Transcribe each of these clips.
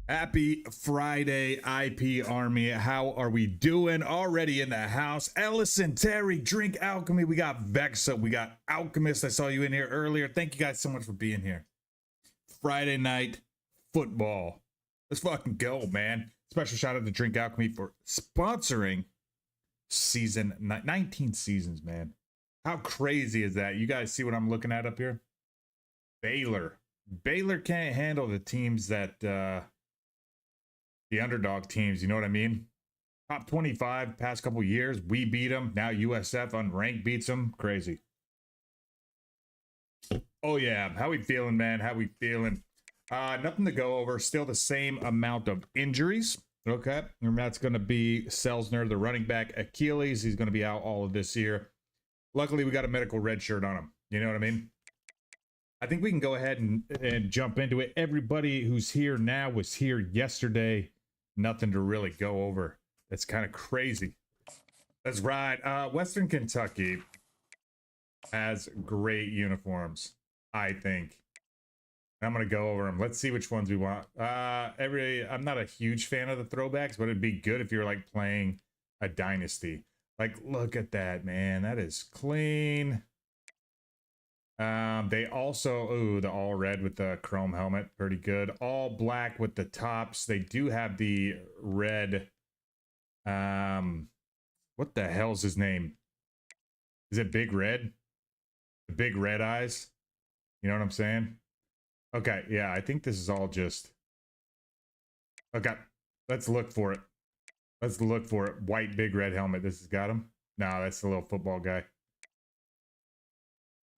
Happy Friday, IP Army. How are we doing? Already in the house. Ellison, Terry, Drink Alchemy. We got Vexa. We got Alchemist. I saw you in here earlier. Thank you guys so much for being here. Friday night football. Let's fucking go, man. Special shout out to Drink Alchemy for sponsoring season 19 seasons, man. How crazy is that? You guys see what I'm looking at up here? Baylor. Baylor can't handle the teams that the underdog teams, you know what I mean? Top 25 past couple years, we beat them. Now USF unranked beats them. Crazy. Oh yeah, how we feeling, man? How we feeling? Nothing to go over. Still the same amount of injuries. Okay, and that's going to be Selsner, the running back. Achilles, he's going to be out all of this year. Luckily, we got a medical red shirt on him. You know what I mean? I think we can go ahead and jump into it. Everybody who's here now was here yesterday. Nothing to really go over. That's kind of crazy. That's right. Western Kentucky has great uniforms, I think. I'm going to go over them. Let's see which ones we want. I'm not a huge fan of the throwbacks, but it'd be good if you're like playing a dynasty. Like, look at that, man. That is clean. They also, ooh, the all red with the chrome helmet, pretty good. All black with the tops. They do have the red, what the hell's his name? Is it Big Red? The big red eyes? You know what I'm saying? Okay, yeah, I think this is all just, okay, let's look for it. Let's look for it. White big red helmet. This has got him. No, that's the little football guy.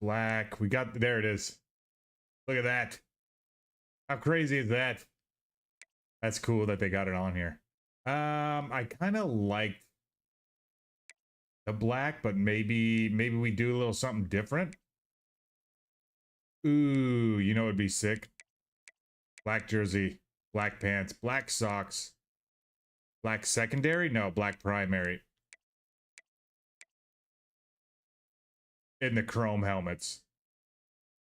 Black. We got, there it is. Look at that. How crazy is that? That's cool that they got it on here. I kind of liked the black, but maybe we do a little something different. Ooh, you know it'd be sick. Black jersey, black pants, black socks, black secondary? No, black primary. In the chrome helmets.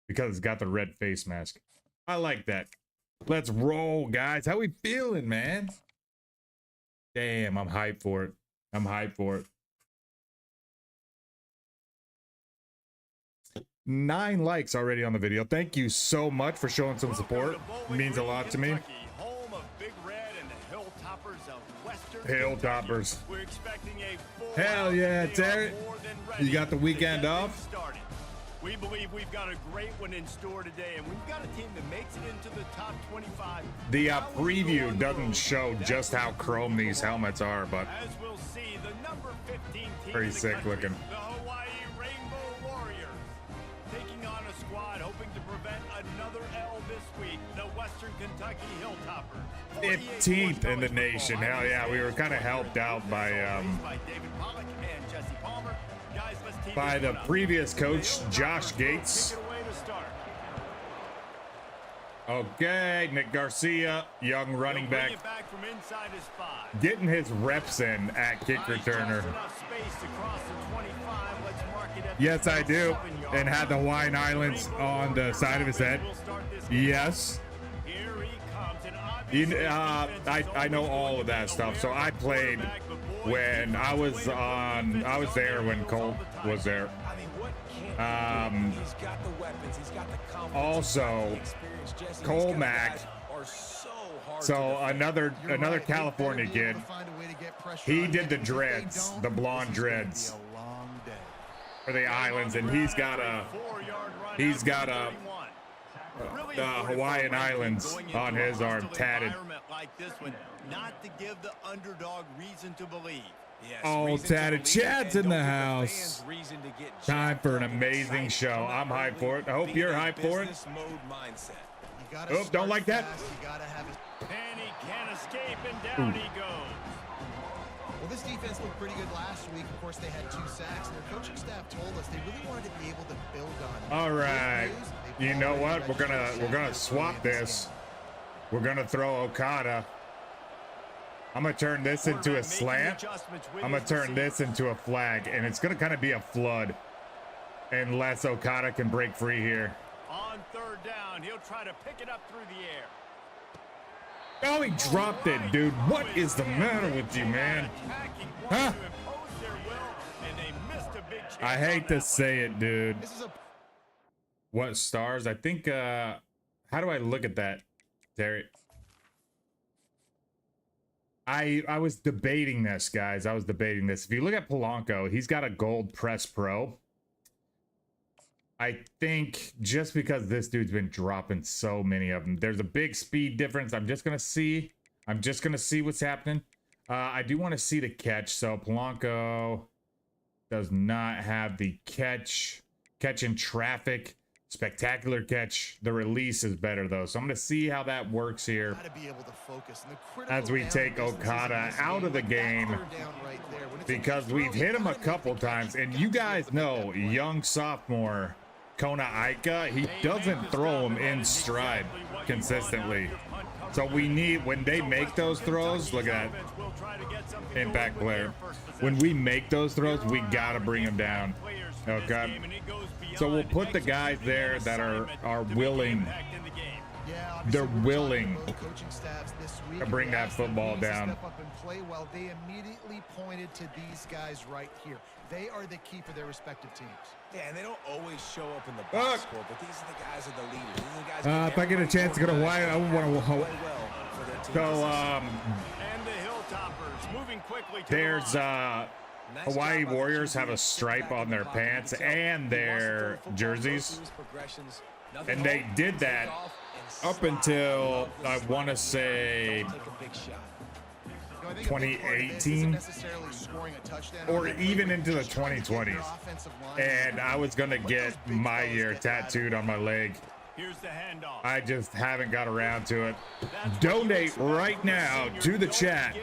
Because it's got the red face mask. I like that. Let's roll, guys. How we feeling, man? Damn, I'm hyped for it. I'm hyped for it. 9 likes already on the video. Thank you so much for showing some support. It means a lot to me. Hilltoppers. Hell yeah, Terry. You got the weekend off? We believe we've got a great one in store today, and we've got a team that makes it into the top 25. The preview doesn't show just how chrome these helmets are, but as we'll see, the number 15 team pretty sick looking. The Hawaii Rainbow Warriors taking on a squad hoping to prevent another L this week. The Western Kentucky Hilltoppers. 15th in the nation. Hell yeah, we were kind of helped out by David Pollock and Jesse Palmer. Guys, by the previous coach, Josh Gates. Okay, Nick Garcia, young running back, getting his reps in at kick returner. Yes, I do. And had the Hawaiian Islands on the side of his head. Yes. I know all of that stuff. So I played when I was there when Cole was there. Also Cole Mack. So another California kid. He did the dreads, the blonde dreads for the Islands, and he's got a the Hawaiian Islands on his arm tatted. Not to give the underdog reason to believe. Oh, tatted Chad's in the house. Time for an amazing show. I'm hyped for it. I hope you're hyped for it. Oh, don't like that. And he can't escape, and down he goes. Well, this defense looked pretty good last week. Of course, they had 2 sacks, and their coaching staff told us they really wanted to be able to build on. All right. You know what? We're gonna swap this. We're gonna throw Okada. I'm gonna turn this into a slant. I'm gonna turn this into a flag, and it's gonna kind of be a flood unless Okada can break free here. On 3rd down, he'll try to pick it up through the air. Oh, he dropped it, dude. What is the matter with you, man? Huh? I hate to say it, dude. What stars? I think, how do I look at that, Terry? I was debating this, guys. I was debating this. If you look at Polanco, he's got a gold press pro. I think just because this dude's been dropping so many of them, there's a big speed difference. I'm just gonna see what's happening. I do want to see the catch. So Polanco does not have the catch in traffic. Spectacular catch. The release is better though. So I'm gonna see how that works here as we take Okada out of the game, because we've hit him a couple times, and you guys know young sophomore Kona Aika, he doesn't throw them in stride consistently. So we need, when they make those throws, look at that impact player. When we make those throws, we gotta bring them down. Okay. So we'll put the guys there that are willing. They're willing to bring that football down. Well, they immediately pointed to these guys right here. They are the key for their respective teams. Yeah, and they don't always show up in the box score, but these are the guys that are the leaders. These are the guys if I get a chance to go to Hawaii, I would want to. So and the Hilltoppers moving quickly to there's Hawaii Warriors have a stripe on their pants and their jerseys, and they did that up until I want to say 2018 or even into the 2020s, and I was gonna get my year tattooed on my leg. I just haven't got around to it. Donate right now to the chat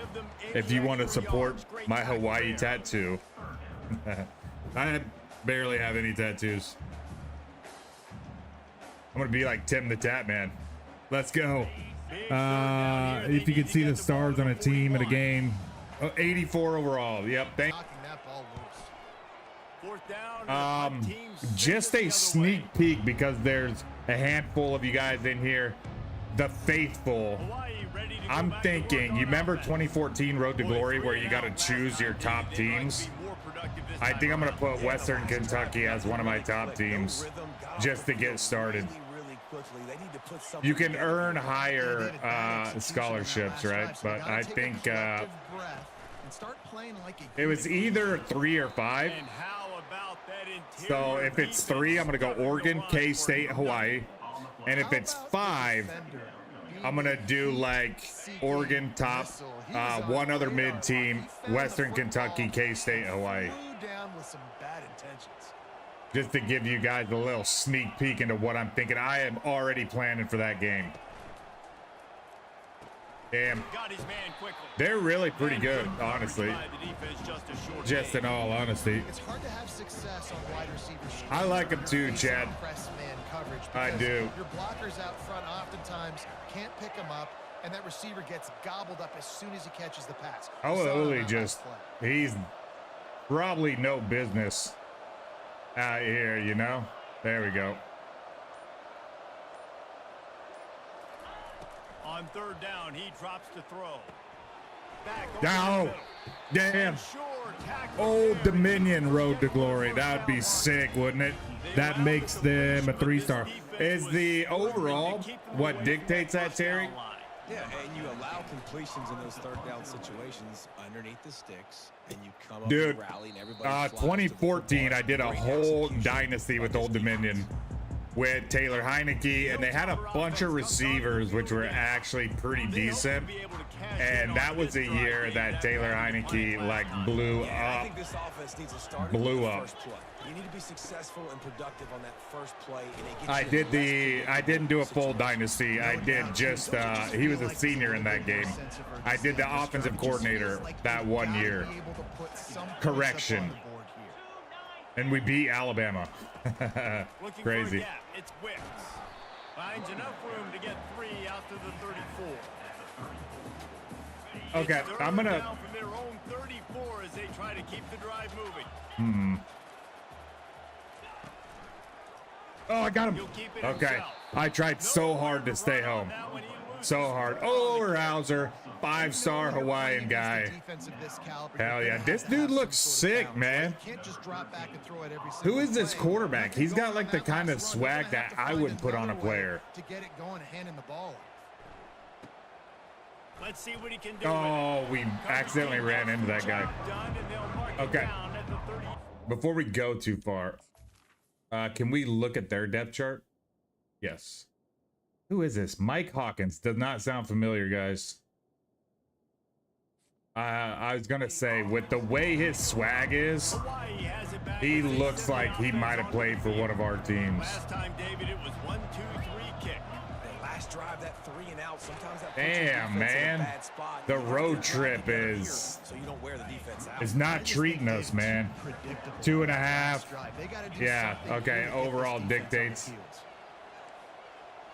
if you want to support my Hawaii tattoo. I barely have any tattoos. I'm gonna be like Tim the Tat Man. Let's go. If you can see the stars on a team at a game. 84 overall. Yep. Thank. Just a sneak peek, because there's a handful of you guys in here, the faithful. I'm thinking, you remember 2014 Road to Glory where you got to choose your top teams? I think I'm going to put Western Kentucky as one of my top teams just to get started. You can earn higher scholarships, right? But I think it was either 3 or 5. So if it's 3, I'm going to go Oregon, K-State, Hawaii. And if it's 5, I'm going to do like Oregon top, one other mid team, Western Kentucky, K-State, Hawaii. Just to give you guys a little sneak peek into what I'm thinking. I am already planning for that game. Damn. They're really pretty good, honestly. Just in all honesty. I like them too, Chad. I do. Your blockers out front oftentimes can't pick them up, and that receiver gets gobbled up as soon as he catches the pass. Oh, he's probably no business out here, you know? There we go. On 3rd down, he drops to throw. No, damn. Old Dominion Road to Glory. That would be sick, wouldn't it? That makes them a 3-star. Is the overall what dictates that, Terry? Yeah, and you allow completions in those 3rd down situations underneath the sticks, and you come up Dude, with a rally, and everybody 2014, I did a whole dynasty with Old Dominion with Taylor Heineke, and they had a bunch of receivers which were actually pretty decent. And that was a year that Taylor Heineke like blew I up. think this offense needs to start Blew with the up. first play. You need to be successful and productive on that first play. And it gets I you did less the good I didn't do a full situations. dynasty. I did just he was a senior in that game. I did the offensive coordinator that 1 year. Correction. And we beat Alabama. Looking Crazy. For a gap. It's Wicks. Finds enough room to get 3 out to the 34. Okay, It's I'm third gonna. down from their own 34 as they try to keep the drive moving. Oh, I got him. He'll keep it Okay, himself. I tried so hard to stay home. So hard. Oh, Hauser, 5-star Hawaiian guy. Hell yeah, this dude looks sick, man. Who is this quarterback? He's got like the kind of swag that I would put on a player. To get it going, handing the ball. Let's see what he can do. Oh, we accidentally ran into that guy. Okay. Before we go too far, can we look at their depth chart? Yes. Who is this? Mike Hawkins. Does not sound familiar, guys. I was gonna say, with the way his swag is, he looks like he might have played for one of our teams. Last time, David, it was 1, 2, 3 kick. That last drive, that 3 and out, sometimes that puts your Damn, defense in a man. bad spot. The You have road to try to trip get it is here so you don't wear the defense out. is not treating us, man. 2.5. Yeah, okay, overall dictates.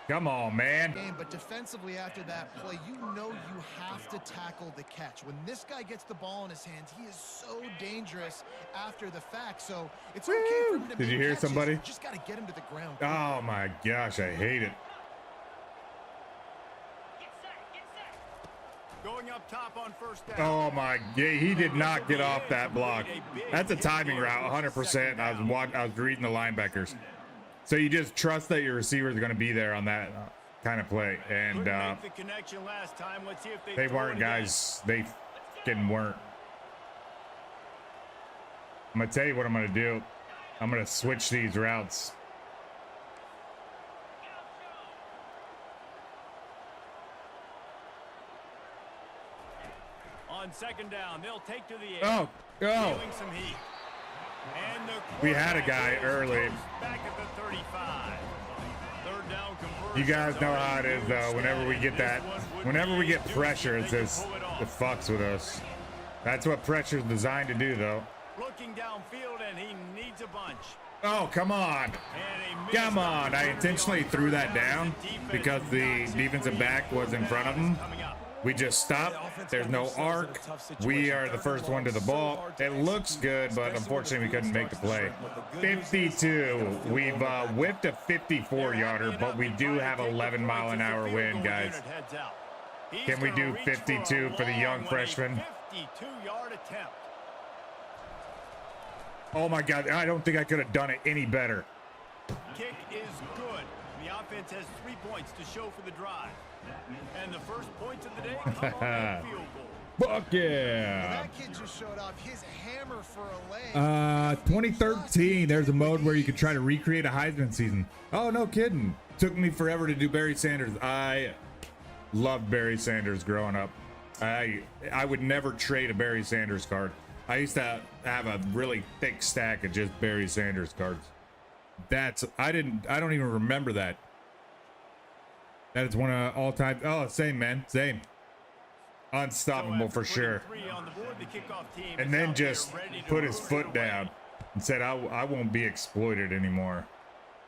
Come on, man. But defensively after that play, you know you have to tackle the catch. When this guy gets the ball in his hands, he is so dangerous after the fact. So it's okay for him to Did make you hear catches. somebody? Just got to get him to the ground. Oh my gosh, I hate it. Going up top on first down. Oh my, yeah, he did not get off that block. That's a timing route, 100%. I was reading the linebackers. So you just trust that your receivers are going to be there on that kind of play, and Couldn't make the connection last time. Let's see if they throw weren't, it again. guys. They fucking weren't. I'm gonna tell you what I'm gonna do. I'm gonna switch these routes. On second down, they'll take to the air. Oh, Feeling some heat. And the we had a guy quarterback early. back at the 35. Third down conversion. You guys know how it is, though. Whenever we get that, whenever we get pressure, it just it fucks with us. That's what pressure is designed to do, though. Looking downfield, and he needs a bunch. Oh, come on. And a Come on. I intentionally threw that down because the defensive back was in front of him. Coming up. We just stopped. There's no arc. We are the first one to the ball. It looks good, but unfortunately we couldn't make the play. 52. We've whipped a 54-yarder, but we do have 11-mile-an-hour wind, guys. Can we do 52 for the young freshman? 52-yard attempt. Oh my God, I don't think I could have done it any better. Kick is good. The offense has 3 points to show for the drive. And the first points of the day come on that field goal. Fuck yeah. That kid just showed off his hammer for a leg. 2013, there's a mode where you could try to recreate a Heisman season. Oh, no kidding. Took me forever to do Barry Sanders. I loved Barry Sanders growing up. I would never trade a Barry Sanders card. I used to have a really thick stack of just Barry Sanders cards. I don't even remember that. That is one of all time. Oh, same, man. Same. Unstoppable for sure. And then just put his foot down and said, I won't be exploited anymore.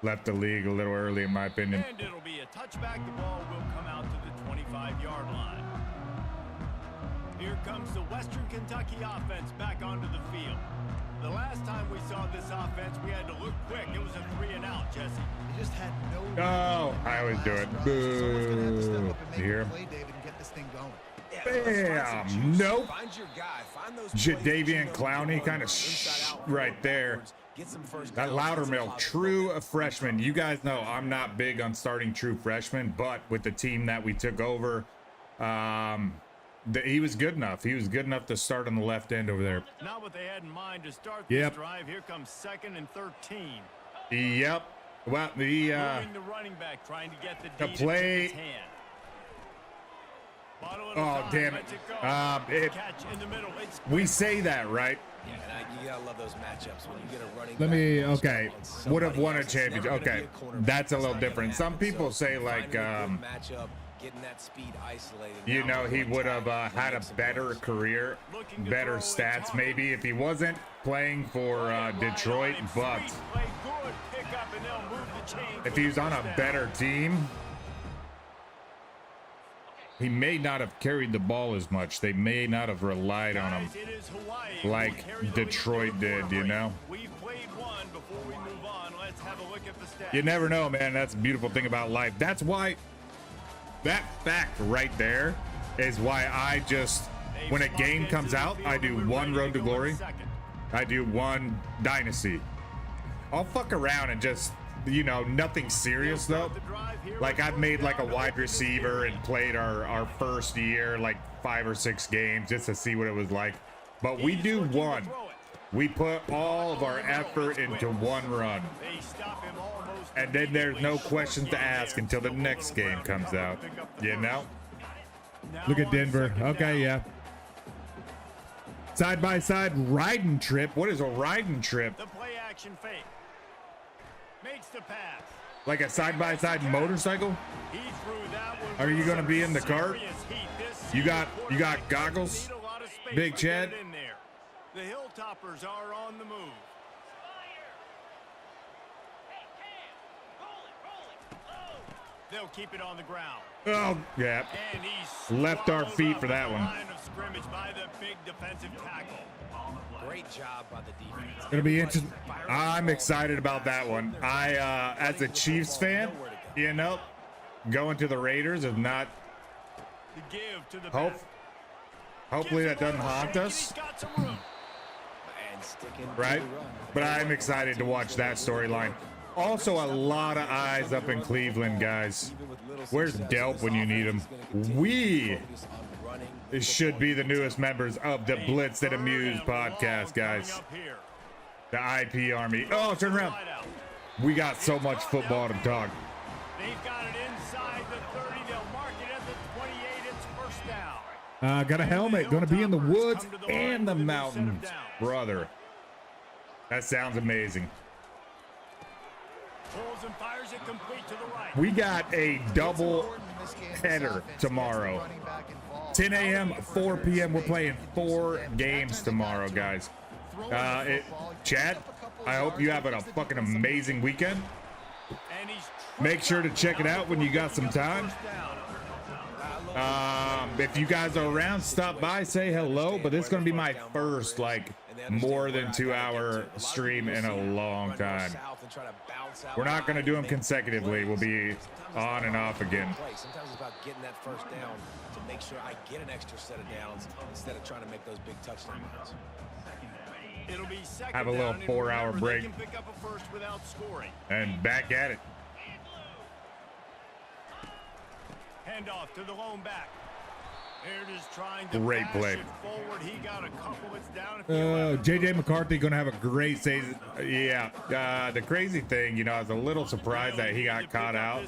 Left the league a little early, in my opinion. And it'll be a touchback. The ball will come out to the 25-yard line. Here comes the Western Kentucky offense back onto the field. The last time we saw this offense, we had to look quick. It was a 3-and-out, Jesse. He just had no. Oh, I always do it. Boo. You hear him? Play, David, and get this thing going. Bam. Nope. Find your guy. Find those Jadavian Clowney kind of right there. That Loudermilk, true freshman. You guys know I'm not big on starting true freshmen, but with the team that we took over, he was good enough. He was good enough to start on the left end over there. Not what they had in mind to start Yep. this drive. Here comes 2nd and 13. Yep. Well, Moving the running back, trying to get the the D to play. his hand. Bottle at a Oh, time, damn it. lets go. It- Catch in the middle. It's We say that, right? Yeah, and you gotta love those matchups when you get a running Let back me, matched okay, up on would somebody have won a else. It's championship. never gonna Okay, be a cornerback. that's a It's little not gonna different. Some happen. people So say, like, finding a good matchup, getting that speed isolated. you now know, with he one would have tackle, had a makes some better plays. career, looking to better throw it. stats maybe if he wasn't playing for Detroit, but if he was on a better team, he may not have carried the ball as much. They may not have relied on him like Detroit did, you know? We've played one before we move on. Let's have a look at the stats. You never know, man. That's the beautiful thing about life. That's why, that fact right there is why I just, when a game comes out, I do one Road to Glory. I do one Dynasty. I'll fuck around and just, you know, nothing serious though. Like I've made like a wide receiver and played our first year, like 5 or 6 games just to see what it was like. But we do one. We put all of our effort into one run. And then there's no questions to ask until the next game comes out, you know? Look at Denver. Okay, yeah. Side by side riding trip. What is a riding trip? The play action fake. Makes the pass. Like a side by side motorcycle? He threw that one. Are you gonna be in the cart? Serious heat. This You got season, goggles? need a lot of space Big to Chad? get in there. The Hilltoppers are on the move. They'll keep it on the ground. Oh, yeah. And he's Left our swallowed feet up for that at the one. line of scrimmage by the big defensive tackle. Great job by the defense. Gonna be interesting. I'm excited about that one. I, as a Chiefs fan, you know, going to the Raiders is not. The give to the Hope. back. Hopefully that Gives doesn't him a haunt shake, and us, he's got some room. And sticking to right? the run. But I'm excited to watch that storyline. Also, a lot of eyes up in Cleveland, guys. Even with little Where's success, Delp this when you need him? offense is gonna continue We to focus on running It should be the newest members of the Blitz That Amuse podcast, guys. The IP Army. Oh, turn around. We got so much football to talk. They've got it inside the 30. They'll mark it at the 28. It's first down. Got a helmet. Gonna be in the woods and the mountains, brother. That sounds amazing. Pulls and fires it complete to the right. We got a double header tomorrow. 10 a.m., 4 p.m. We're playing 4 games tomorrow, guys. Chad, I hope you have a fucking amazing weekend. And he's Make sure to check it out when you got some time. If you guys are around, stop by, say hello. But this is gonna be my first like more than 2-hour stream in a long time. We're not gonna do them consecutively. We'll be on and off again. Sometimes it's about getting that first down to make sure I get an extra set of downs instead of trying to make those big touchdown runs. It'll be second Have a little down, and 4-hour remember, break. they can pick up a first without scoring. And back at it. Hand off to the lone back. There it is, trying to Great bash play. it forward. He got a couple. It's down. If JJ McCarthy gonna have a great season. Yeah. The crazy thing, you know, I was a little surprised that he got caught out.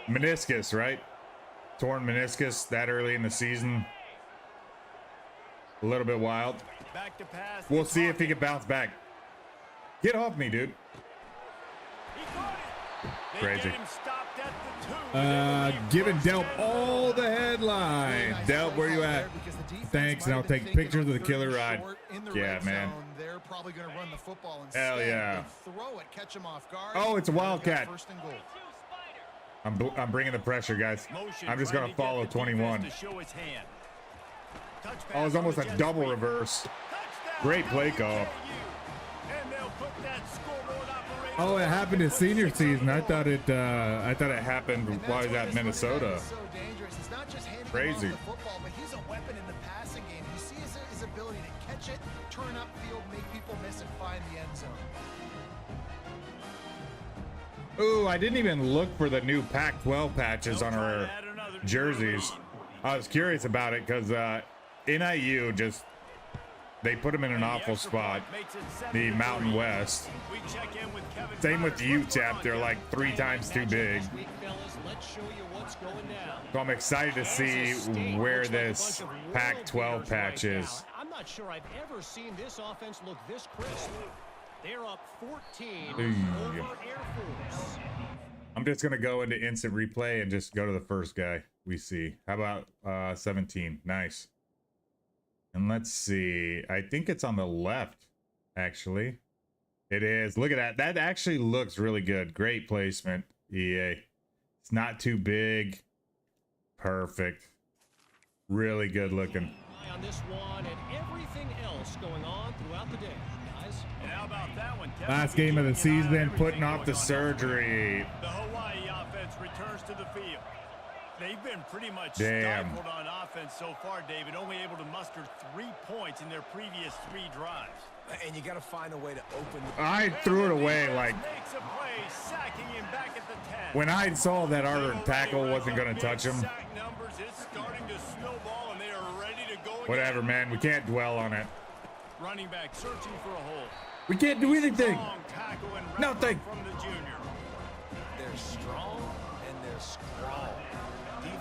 Meniscus, right? Torn meniscus that early in the season. A little bit wild. Back to pass. We'll see if he can bounce back. Get off me, dude. He caught it. They Crazy. get him stopped at the 2. Giving Delp all the headlines. Delp, where you at? Thanks, and I'll take pictures of the killer ride. Yeah, man. They're probably going to run the football instead. Hell yeah. They throw it, catch him off guard. Oh, it's a Wildcat. First and goal. I'm bringing the pressure, guys. I'm just gonna follow 21. Oh, it's almost a double reverse. Great play call. Oh, it happened in senior season. I thought it happened while he was at Minnesota. Crazy. Football, but he's a weapon in the passing game. You see his ability to catch it, turn upfield, make people miss, and find the end zone. Ooh, I didn't even look for the new Pac-12 patches on our jerseys. I was curious about it because NIU just They put him in an awful spot. The Mountain West. Same with UTEP. They're like 3 times too big. So I'm excited to see where this Pac-12 patch is. I'm not sure I've ever seen this offense look this crisp. They're up 14 over Air Force. I'm just going to go into instant replay and just go to the first guy we see. How about 17? Nice. And let's see. I think it's on the left, actually. It is. Look at that. That actually looks really good. Great placement, EA. It's not too big. Perfect. Really good looking. On this one and everything else going on throughout the day, guys. And how about that one, Kevin? Last game of the season, putting off the surgery. The Hawai'i offense returns to the field. They've been pretty much Damn. stifled on offense so far, David. Only able to muster 3 points in their previous 3 drives. And you got to find a way to open the... I threw it away like Makes a play, sacking him back at the 10. when I saw that our tackle wasn't going to touch him. Sack numbers, it's starting to snowball, and they are ready to go again. Whatever, man. We can't dwell on it. Running back searching for a hole. We can't do anything. Strong tackle and Nothing. from the junior. They're strong and they're scrawl.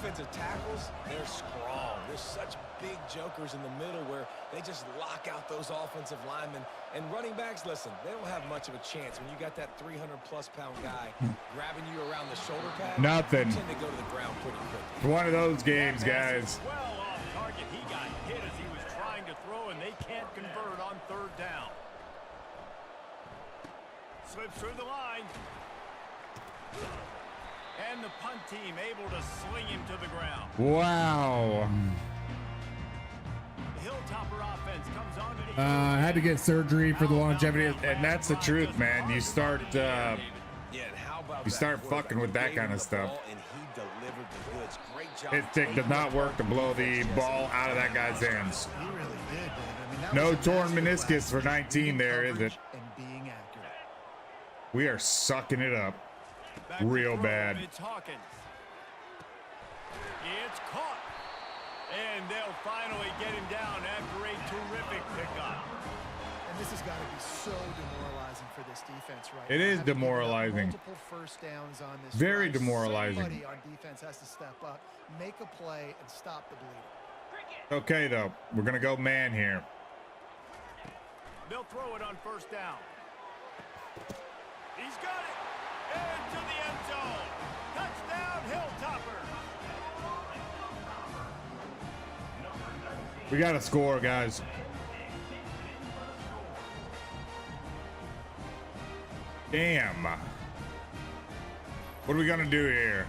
Defensive tackles, they're scrawl. There's such big jokers in the middle where they just lock out those offensive linemen. And running backs, listen, they don't have much of a chance when you got that 300-plus pound guy grabbing you around the shoulder pad. Nothing. You tend to go to the ground pretty quick. It's one of those games, guys. Well off target. He got hit as he was trying to throw, and they can't convert on 3rd down. Slips through the line. And the punt team able to sling him to the ground. Wow. The Hilltopper offense comes on to the I had to get surgery for the longevity, and that's the truth, man. You start Yeah, and how about You that start quarterback fucking with that gave kind him of the stuff. ball and he delivered the goods. Great job. it did not work to blow the ball out of that guy's hands. He really did, Dave. I mean, that No was a torn masterclass meniscus for 19 there, is it? and being accurate. We are sucking it up. back to Real throw. bad. It's Hawkins. It's caught. And they'll finally get him down after a terrific pickup. And this has got to be so demoralizing for this defense right It now. is Having given up demoralizing. Multiple first downs on this Very drive. demoralizing. Somebody on defense has to step up, make a play, and stop the bleeding. Okay, though. We're going to go man here. They'll throw it on 1st down. He's got it. Into the end zone. Touchdown, Hilltopper. We got to score, guys. Damn. What are we going to do here?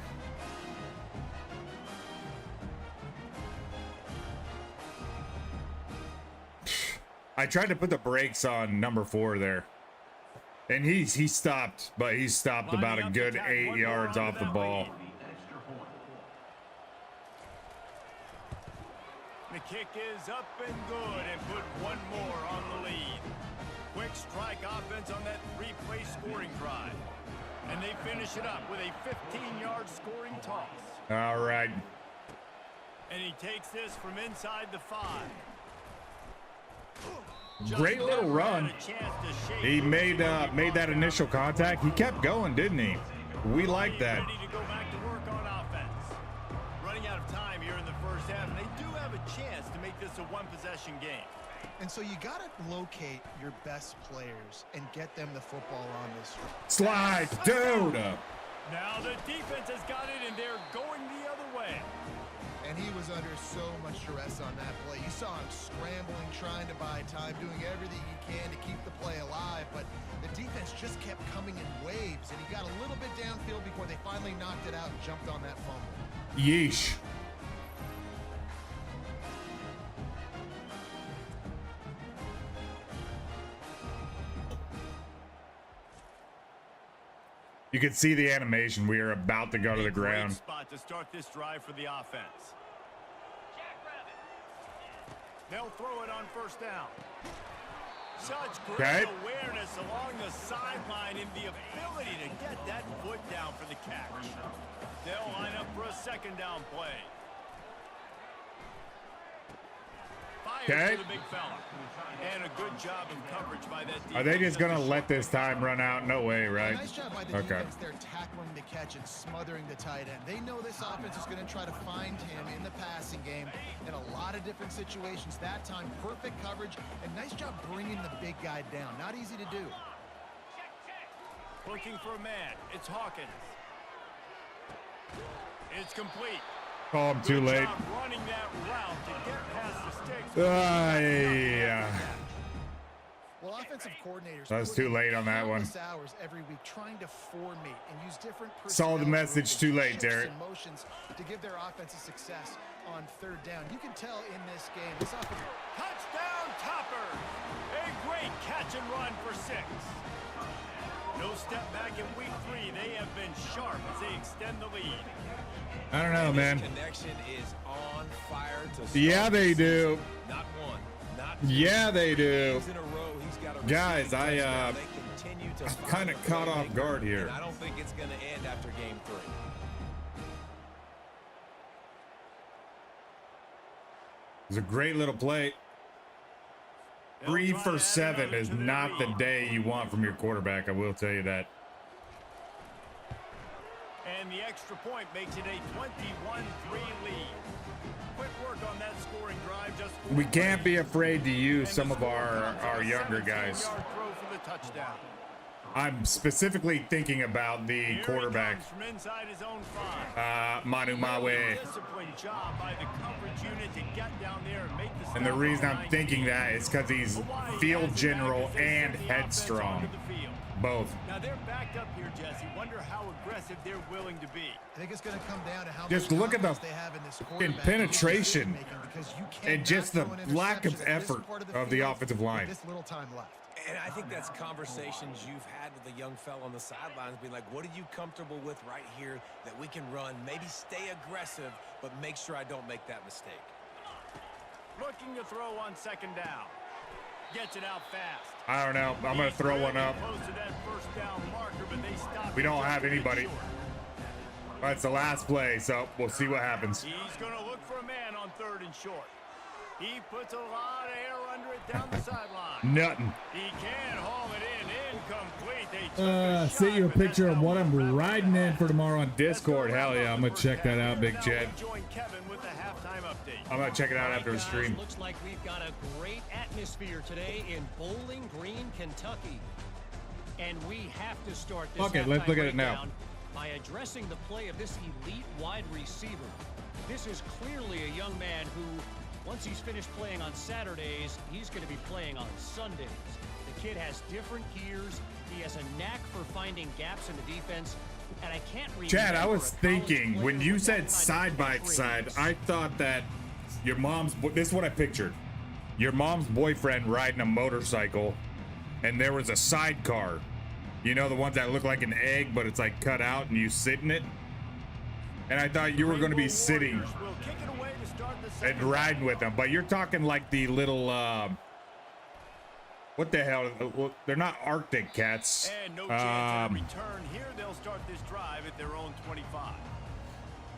I tried to put the brakes on number 4 there. And he stopped, but he stopped about a good 8 yards off the ball. The kick is up and good and put one more on the lead. Quick strike offense on that 3-play scoring drive. And they finish it up with a 15-yard scoring toss. All right. And he takes this from inside the 5. Great little run. He made that initial contact. He kept going, didn't he? We like that. Ready to go back to work on offense. Running out of time here in the first half, and they do have a chance to make this a one-possession game. And so you got to locate your best players and get them the football on this. Slide, dude. Now the defense has got it, and they're going the other way. And he was under so much stress on that play. You saw him scrambling, trying to buy time, doing everything he can to keep the play alive. But the defense just kept coming in waves, and he got a little bit downfield before they finally knocked it out and jumped on that fumble. Yeesh. You can see the animation. We are about to go to the ground. Great spot to start this drive for the offense. They'll throw it on 1st down. Such great awareness along the sideline and the ability to get that foot down for the catch. They'll line up for a 2nd down play. Okay. for the big fella. And a good job of coverage by that defense. Are they just going to let this time run out? No way, right? Nice job by the defense. They're tackling the catch and smothering the tight end. They know this offense is going to try to find him in the passing game in a lot of different situations. That time, perfect coverage, and nice job bringing the big guy down. Not easy to do. Looking for a man. It's Hawkins. It's complete. Oh, I'm too late. Running that route to get past the sticks. Yeah. Well, offensive coordinators. That's too late on that one. Hours every week trying to formate and use different. Saw the message too late, Derek. Motions to give their offense a success on third down. You can tell in this game. This offense. Touchdown, Topper! A great catch and run for 6. No step back in week 3. They have been sharp as they extend the lead. I don't know, man. Connection is on fire to Yeah, they do. Not one, not two. Yeah, they do. In a row, he's got a Guys, receiving touchdown. I'm They continue to find kind of the caught off playmaker, guard here. and I don't think it's going to end after game 3. It was a great little play. 3 for 7 is not the day you want from your quarterback. I will tell you that. And the extra point makes it a 21-3 lead. Quick work on that scoring drive. Just We can't be afraid to use some of our younger guys. Throw for the touchdown. I'm specifically thinking about the Here he quarterback, comes from inside his own 5. Manu Mawe. Disciplined job by the coverage unit to get down there and make the And the stop reason on I'm thinking 19. that is because he's Hawai'i field has it general back as they and send the offense headstrong. onto the field. Both. Now they're backed up here, Jesse. Wonder how aggressive they're willing to be. I think it's going to come down to how Just much look at the confidence they have in this fucking quarterback penetration because you and cannot just the throw an lack of interception at this effort part of the field offensive with line. This little time left. And I think that's conversations you've had with the young fella on the sidelines, being like, what are you comfortable with right here that we can run? Maybe stay aggressive, but make sure I don't make that mistake. Looking to throw on 2nd down. Gets it out fast. I don't know. I'm going to throw one up. Close to that 1st down marker, but they stop We don't have just a bit anybody. short. That's the last play, so we'll see what happens. He's going to look for a man on 3rd and short. He puts a lot of air under it down the sideline. Nothing. He can haul it in. Incomplete. They took a Sent you a shot, but picture that's of not what I'm worth it. riding in for tomorrow on Discord. Hell yeah, I'm going to check that out, Big Now Jed. we join Kevin with the halftime update. I'm going to check it out after the Guys, stream. looks like we've got a great atmosphere today in Bowling Green, Kentucky. And we have to start this Okay, let's halftime look at it now. breakdown by addressing the play of this elite wide receiver. This is clearly a young man who, once he's finished playing on Saturdays, he's going to be playing on Sundays. The kid has different gears. He has a knack for finding gaps in the defense. And I can't remember Chad, I was a college thinking player when you with said that side kind by of side, praise. I thought that your mom's, this is what I pictured. Your mom's boyfriend riding a motorcycle and there was a sidecar. You know, the ones that look like an egg, but it's like cut out and you sit in it. And I thought you were going to be sitting Warriors will kick it away to start the and second riding with them, but you're talking like the little, what the hell? Well, they're not Arctic cats. And no chance of a return here. They'll start this drive at their own 25.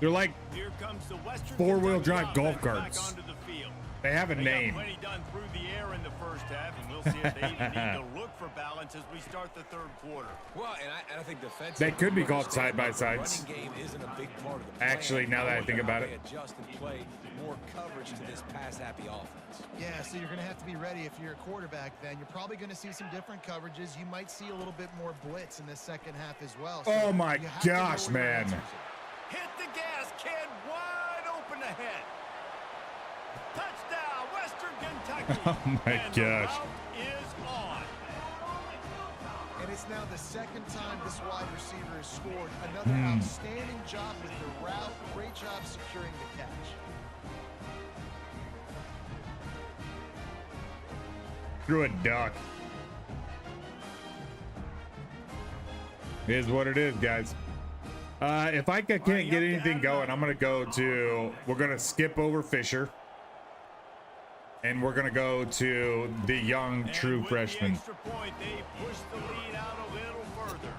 They're like, Here comes the Western four-wheel Kentucky drive golf offense back carts. onto the field. they have a They name. got plenty done through the air in the first half, and we'll see if they even need to look for balance as we start the 3rd quarter. Well, and I think defense. They could be called side-by-sides. Running game isn't a big part of the plan. Actually, now that I think about it. They adjust and play more coverage to this pass-happy offense. Yeah, so you're going to have to be ready if you're a quarterback then. You're probably going to see some different coverages. You might see a little bit more blitz in the 2nd half as well. So Oh my you have to know gosh, where your man. answers are. Hit the gas, kid. Wide open ahead. Touchdown, Western Kentucky. Oh my And the gosh. route is on. And it's now the 2nd time this wide receiver has scored. Another outstanding job with the route. Great job securing the catch. Through a duck. It is what it is, guys. If I can't get anything going, I'm going to go to, we're going to skip over Fisher. And we're going to go to the young And true with freshman. The extra point, they push the lead out a little further.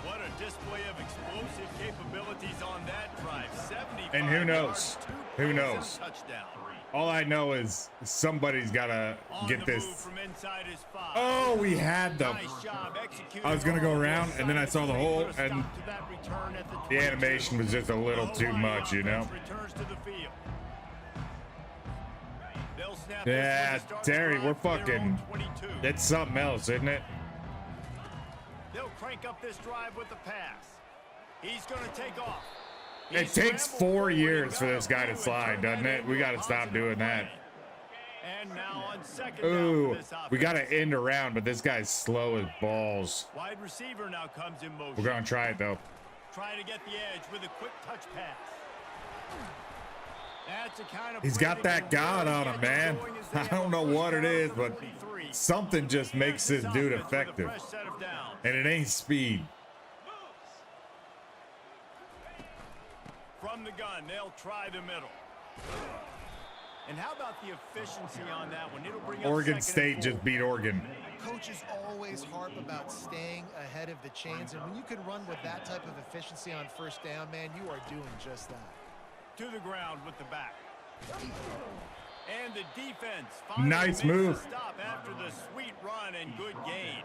What a display of explosive capabilities on that drive. 75 And who knows? yards, 2 Who points, knows? and a touchdown. All I know is somebody's got to On get the move this. from inside his 5. Oh, we had them. Nice job executing I was going to go on the around, and then I saw the hole, put a and stop to that return at the 22. animation was just a little The too Hawai'i much, you know? offense returns to the field. They'll snap this Yeah, one to start Terry, the we're drive from their own fucking. 22. It's something else, isn't it? They'll crank up this drive with the pass. He's going to take off. It takes 4 years for this guy to slide, doesn't it? We got to stop doing that. And now on second down Ooh, for this we got offense. to end around, but this guy's slow as balls. Wide receiver now comes in motion. We're going to try it, though. Trying to get the edge with a quick touch pass. That's a kind of He's play got that that can God really on get him, you man. going as they I have don't a know first what it down is, at but 43. something just makes this Here's dude offense with a effective. fresh set of downs. And it ain't speed. From the gun, they'll try the middle. And how about the efficiency on that one? It'll bring up Oregon second and State just 4. beat Oregon. Coaches always harp about staying ahead of the chains, and when you can run with that type of efficiency on first down, man, you are doing just that. To the ground with the back. And the defense finally Nice makes move. a stop after the sweet run and good gain.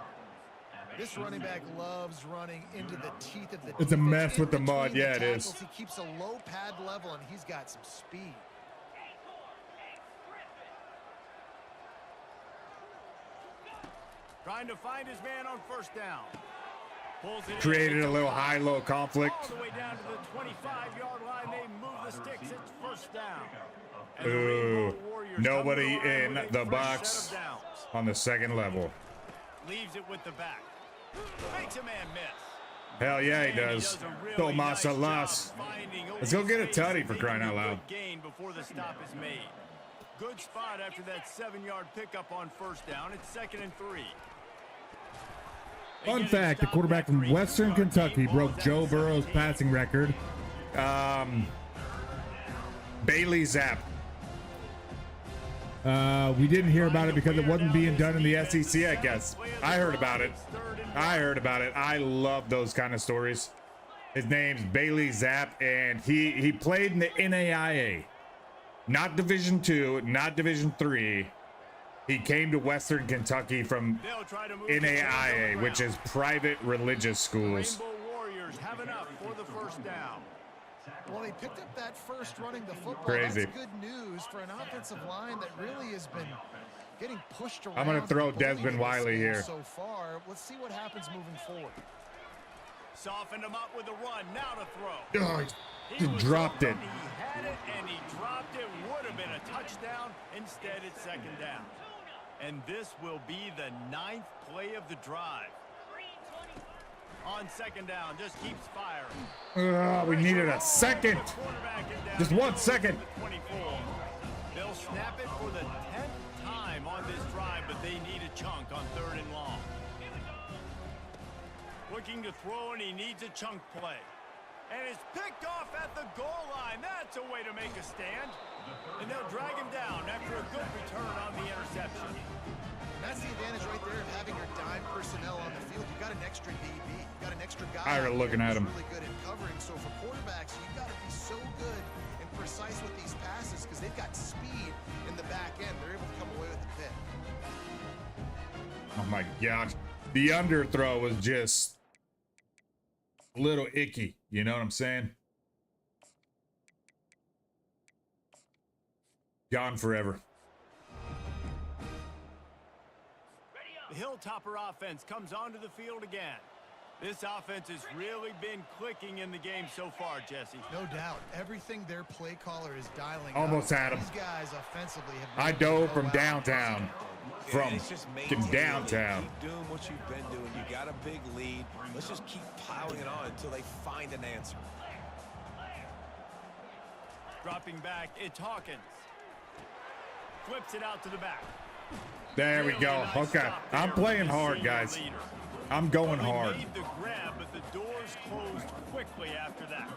This running back loves running into the teeth of the It's a defense, mess in with the mud. between Yeah, it is. tackles. He keeps a low pad level, and he's got some speed. Trying to find his man on first down. Pulls it in, Created gets a little block. high-low conflict. All the way down to the 25-yard line. They move the sticks. It's first down. And the Ooh, Rainbow Warriors nobody come to the line in with a the fresh box set of downs. on the second level. Leaves it with the back. Makes a man miss. Hell yeah, he And does. a really Tomas nice Alas. job finding Let's go open get a space tutty and for crying making out a loud. good gain before the stop is made. Good spot after that 7-yard pickup on first down. It's 2nd and 3. Fun fact, the quarterback from Western Kentucky broke Joe Burrow's passing record. Bailey Zapp. We didn't hear about it because it wasn't being done in the SEC, I guess. I heard about it. I love those kind of stories. His name's Bailey Zapp, and he played in the NAIA. Not Division II, not Division III. He came to Western Kentucky from NAIA, which is private religious schools. Rainbow Warriors have enough for the first down. Well, they picked up that first running the football. Crazy. That's good news for an offensive line that really has been getting pushed around. I'm gonna throw and bullied Desmond in this Wiley game here. So far, let's see what happens moving forward. Softened him up with a run. Now to throw. Oh, He he was dropped it. open, He had it and he dropped it. Would have been a touchdown. Instead, it's 2nd down. And this will be the 9th play of the drive. On 2nd down, just keeps firing. We needed a second. Just 1 second. 24. They'll snap it for the 10th time on this drive, but they need a chunk on 3rd and long. Looking to throw, and he needs a chunk play. And it's picked off at the goal line. That's a way to make a stand. And they'll drag him down after a good return on the interception. That's the advantage right there of having your dime personnel on the field. You've got an extra DB. You've got an extra guy. I remember looking at him. Really good at covering. So for quarterbacks, you've got to be so good and precise with these passes because they've got speed in the back end. They're able to come away with the pick. Oh my gosh. The underthrow was just a little icky. You know what I'm saying? Gone forever. The Hilltopper offense comes onto the field again. This offense has really been clicking in the game so far, Jesse. No doubt. Everything their play caller is dialing Almost up. had him. These guys offensively have been I able to dove go from out. downtown. From It's just maintaining it. downtown. Keep doing what you've been doing. You got a big lead. Let's just keep piling it on until they find an answer. Dropping back, it's Hawkins. Flips it out to the back. There we Really go. nice Okay. stop I'm there playing from the hard, senior guys. leader. I'm going Well, hard. They made the grab, but the doors closed quickly after that.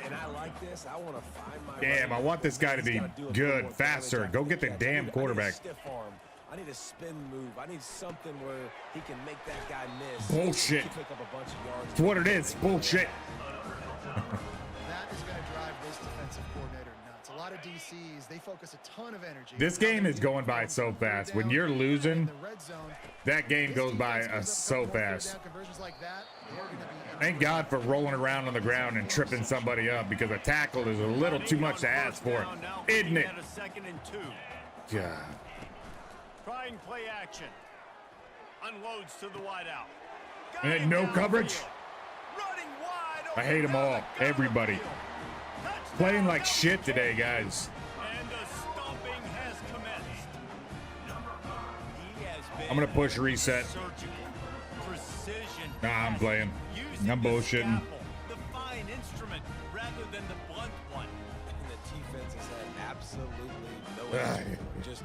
And I like this. I want to find my Damn, I want this guy to be good, faster. Go get the damn quarterback. I need a stiff arm. I need a spin move. I need something where he can make that guy miss. Bullshit. He can pick up a bunch of yards. That's what it is. Bullshit. That is going to drive this defensive coordinator nuts. A lot of DCs, they focus a ton of energy. This game is going by so fast. When you're losing, that game goes by so fast. Thank God for rolling around on the ground and tripping somebody up, because a tackle is a little too much to ask for, isn't it? God. Trying play action. Unloads to the wideout. And no coverage. I hate them all. Everybody. Playing like shit today, guys. And the stomping has commenced. He has been I'm gonna push reset. surgical, precision. Nah, I'm playing. Using I'm the bullshitting. scalpel, the fine instrument rather than the blunt one. And the defense has had absolutely no answer. Just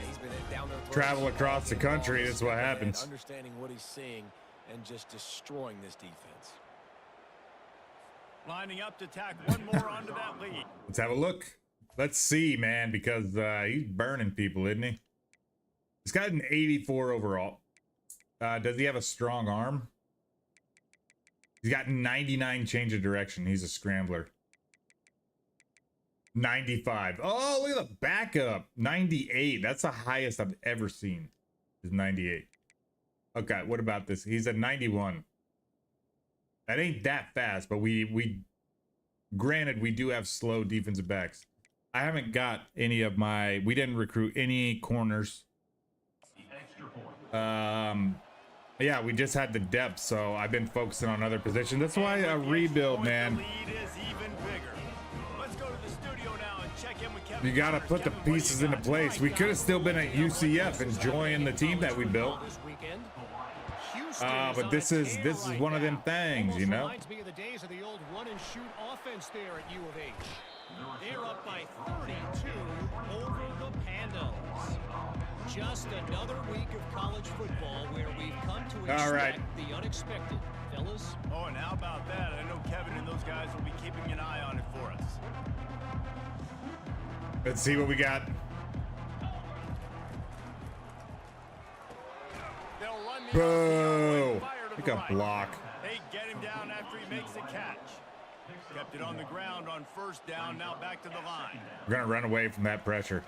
he's been down there. Travel across the country, that's what happens. Understanding what he's seeing and just destroying this defense. Lining up to tack one more onto that lead. Let's have a look. Let's see, man, because he's burning people, isn't he? He's got an 84 overall. Does he have a strong arm? He's got 99 change of direction. He's a scrambler. 95. Oh, look at the backup. 98. That's the highest I've ever seen. Is 98. Okay, what about this? He's at 91. That ain't that fast, but we granted, we do have slow defensive backs. I haven't got any of my, we didn't recruit any corners. Yeah, we just had the depth, so I've been focusing on other positions. That's why a rebuild, man. You gotta put the pieces into place. We could have still been at UCF enjoying the team that we built. But this is one of them things, you know. Reminds me of the days of the old run and shoot offense there at U of H. They're up by 32 over the Pandas. Just another week of college football where we've come to expect the unexpected, fellas. Oh, and how about that? I know Kevin and those guys will be keeping an eye on it for us. Let's see what we got. Boo! Pick a block. They get him down after he makes a catch. Kept it on the ground on first down. Now back to the line. We're gonna run away from that pressure.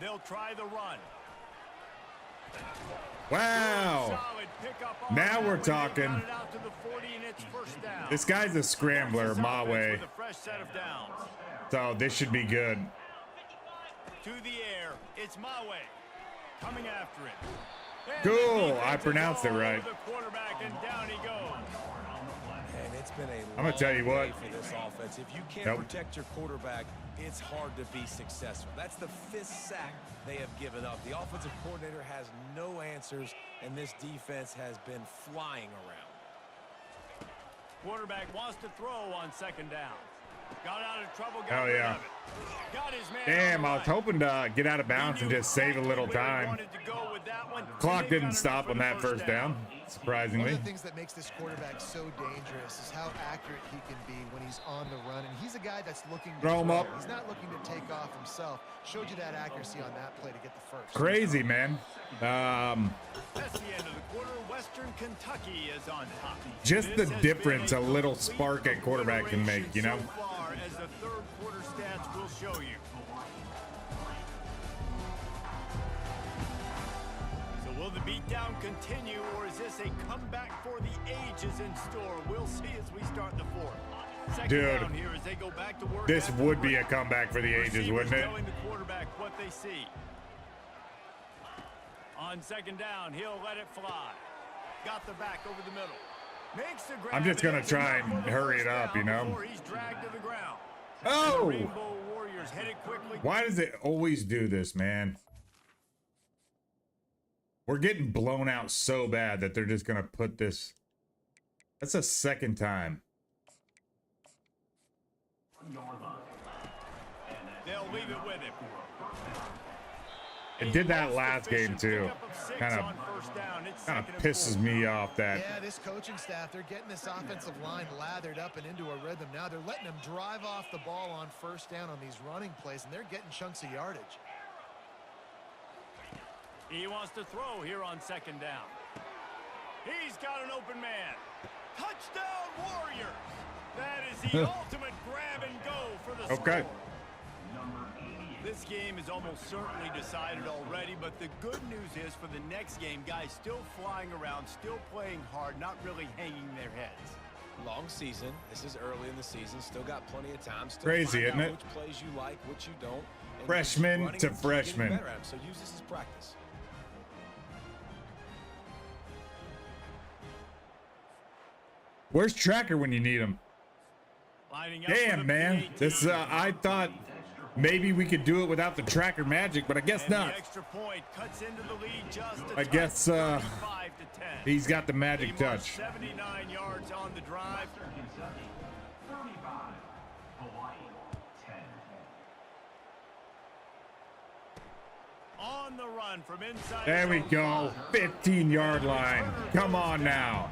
They'll try the run. Wow! Now we're talking. This guy's a scrambler, my way. So this should be good. To the air, it's my way. Coming after it. Cool, I pronounced it right. The quarterback, and down he goes. And it's been a I'm gonna tell you what. for this offense. If you can't protect your quarterback, it's hard to be successful. That's the 5th sack they have given up. The offensive coordinator has no answers, and this defense has been flying around. Quarterback wants to throw on second down. Got out of trouble. Hell yeah. Got his man. Damn, I was hoping to get out of bounds and just save a little time. Clock didn't stop on that first down, surprisingly. One of the things that makes this quarterback so dangerous is how accurate he can be when he's on the run. And he's a guy that's looking to throw him up. He's not looking to take off himself. Showed you that accuracy on that play to get the first. Crazy, man. That's the end of the quarter. Western Kentucky is on top. Just the difference a little spark at quarterback can make, you know? So far as the third quarter stats will show you. So will the beatdown continue, or is this a comeback for the ages in store? We'll see as we start the fourth. Second Dude, down here as they go back to work. this would be a comeback for the ages, wouldn't it? Telling the quarterback what they see. On second down, he'll let it fly. Got the back over the middle. Makes the grab. I'm just gonna try and hurry it up, you know? He's dragged to the ground. Oh! The Rainbow Warriors headed quickly. Why does it always do this, man? We're getting blown out so bad that they're just gonna put this. That's a second time. They'll leave it with him. It did that last game too. Kind of pisses me off that. Yeah, this coaching staff, they're getting this offensive line lathered up and into a rhythm. Now they're letting them drive off the ball on first down on these running plays, and they're getting chunks of yardage. He wants to throw here on second down. He's got an open man. Touchdown Warriors! That is the ultimate grab and go for the score. This game is almost certainly decided already, but the good news is for the next game, guys still flying around, still playing hard, not really hanging their heads. Long season. This is early in the season. Still got plenty of time. Still Crazy, isn't find out it? which plays you like, which you don't. And Freshman just running to and getting freshman. better at 'em. So use this as practice. Where's Tracker when you need him? Lining up for Damn, the man. BIG. This I thought maybe we could do it without the Tracker magic, but I guess And not. the extra point cuts into the lead just a I touch, guess 35 to 10. he's got the They magic march touch. 79 yards on the drive. On the run from inside. There we his own go. 5. 15-yard line. Come on now.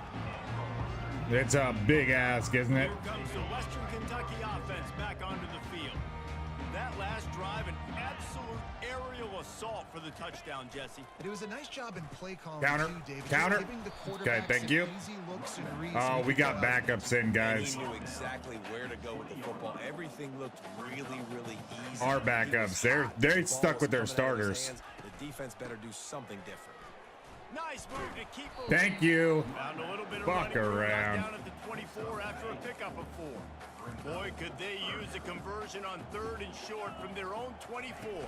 It's a big ask, isn't it? Here comes the Western Kentucky offense back onto the field. That last drive, an absolute aerial assault for the touchdown, Jesse. And it was a nice job in play calling Counter. too, David. Just Counter. giving the Okay, quarterbacks thank some you. easy looks and reads Oh, and we got go out. backups in, And guys. he knew exactly where to go with the football. Everything looked really, really easy. Our He was backups, they're hot. The ball stuck with their was coming out of his starters. hands. The defense better do something different. Nice move to keep her. Thank you. Found a little bit of Fuck running room, got around. down at the 24 after a pickup of 4. Boy, could they use a conversion on 3rd and short from their own 24.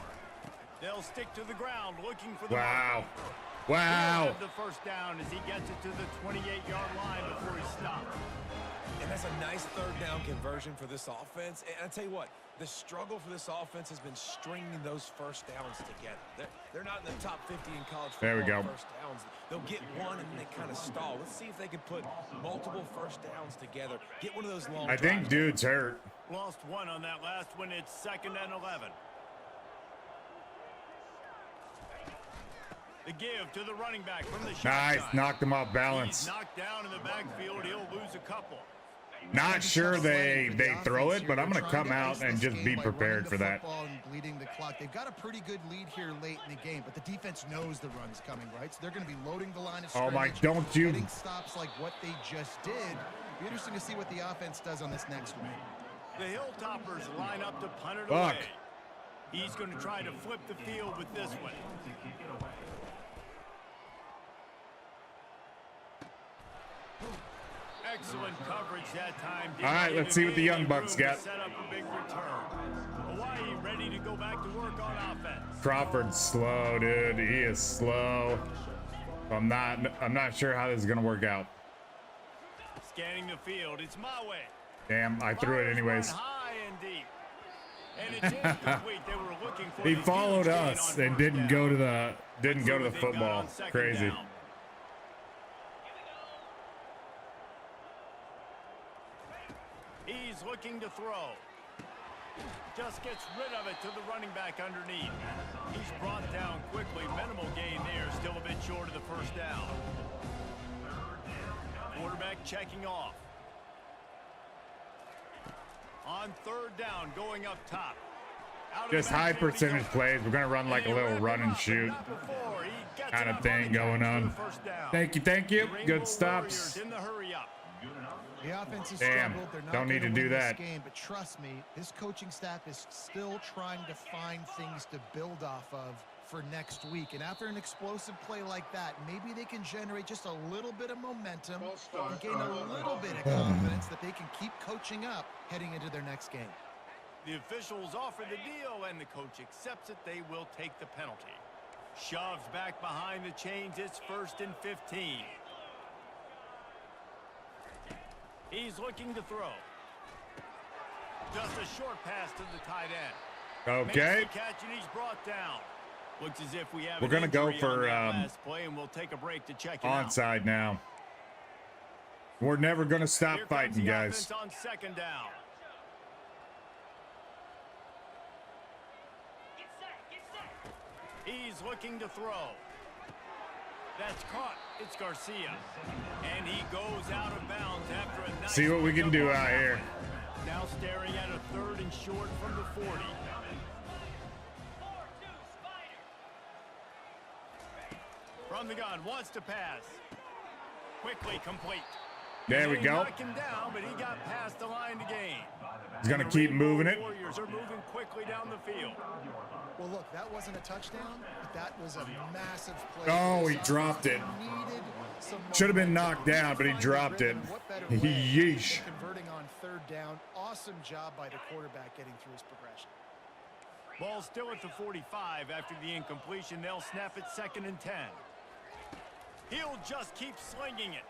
They'll stick to the ground looking for the Wow. mark. Wow. He'll have the first down as he gets it to the 28-yard line before he stops. And that's a nice 3rd down conversion for this offense. And I tell you what, the struggle for this offense has been stringing those first downs together. They're not in the top 50 in college football. There we go. First downs. They'll get one and then they kind of stall. Let's see if they can put multiple first downs together. Get one of those long I think drives. dude's hurt. Lost one on that last one. It's 2nd and 11. The give to the running back from the Nice. shotgun. Knocked him off He's balance. knocked down in the backfield. He'll lose a couple. Not sure they throw it, but I'm going to come out and just be prepared for that. And bleeding the clock. They've got a pretty good lead here late in the game, but the defense knows the run's coming, right? So they're going to be loading the line of Oh scrimmage. my, don't you- Getting stops like what they just did. Be interesting to see what the offense does on this next one. The Hilltoppers line up to punt it Fuck. away. He's going to try to flip the field with this one. Excellent coverage that time. All right, let's see what the Young Bucks got. Set up a big return. Hawaii ready to go back to work on offense. Crawford's slow, dude. He is slow. I'm not sure how this is going to work out. Scanning the field. It's my way. Damn, I threw it anyways. High and deep. And it's incomplete. They were looking for He the followed huge gain us on and first didn't down. go to the Let's see what they've got football. on 2nd Crazy. down. He's looking to throw. Just gets rid of it to the running back underneath. He's brought down quickly. Minimal gain there. Still a bit short of the first down. Quarterback checking off. On 3rd down, going up top. Out of the Just high backfield, he percentage goes. plays. We're going to run like a He little ripped run him and up, shoot but not before. He gets kind it of up thing on the going catch for on. the first down. Thank you, thank you. Rainbow Good stops. Warriors in the hurry up. The offense has Damn, struggled. They're not don't need gonna to do win this that. game, but trust me, this coaching staff is still trying to find things to build off of for next week. And after an explosive play like that, maybe they can generate just a little bit of momentum and gain a little bit of confidence that they can keep coaching up heading into their next game. The officials offer the deal, and the coach accepts it. They will take the penalty. Shoves back behind the chains. It's 1st and 15. He's looking to throw. Just a short pass to the tight end. Okay. Makes the catch, and he's brought down. Looks as if we have We're an gonna go injury for, on that last play, and we'll take a break to check it out. Onside now. We're never going to stop Here comes fighting, the guys. offense on 2nd down. He's looking to throw. That's caught. It's Garcia. And he goes out of bounds after a nice See what we can do out here. Now staring at a 3rd and short from the 40. From the gun, wants to pass. Quickly complete. There we go. Knock him down, but he got past the line to gain. He's gonna keep moving it. Warriors are moving quickly down the field. Well, look, that wasn't a touchdown, but that was a massive play. Oh, he dropped it. Should have been knocked down, but he dropped it. Yeesh. Converting on third down. Awesome job by the quarterback getting through his progression. Ball still at the 45 after the incompletion. They'll snap it 2nd and 10. He'll just keep slinging it.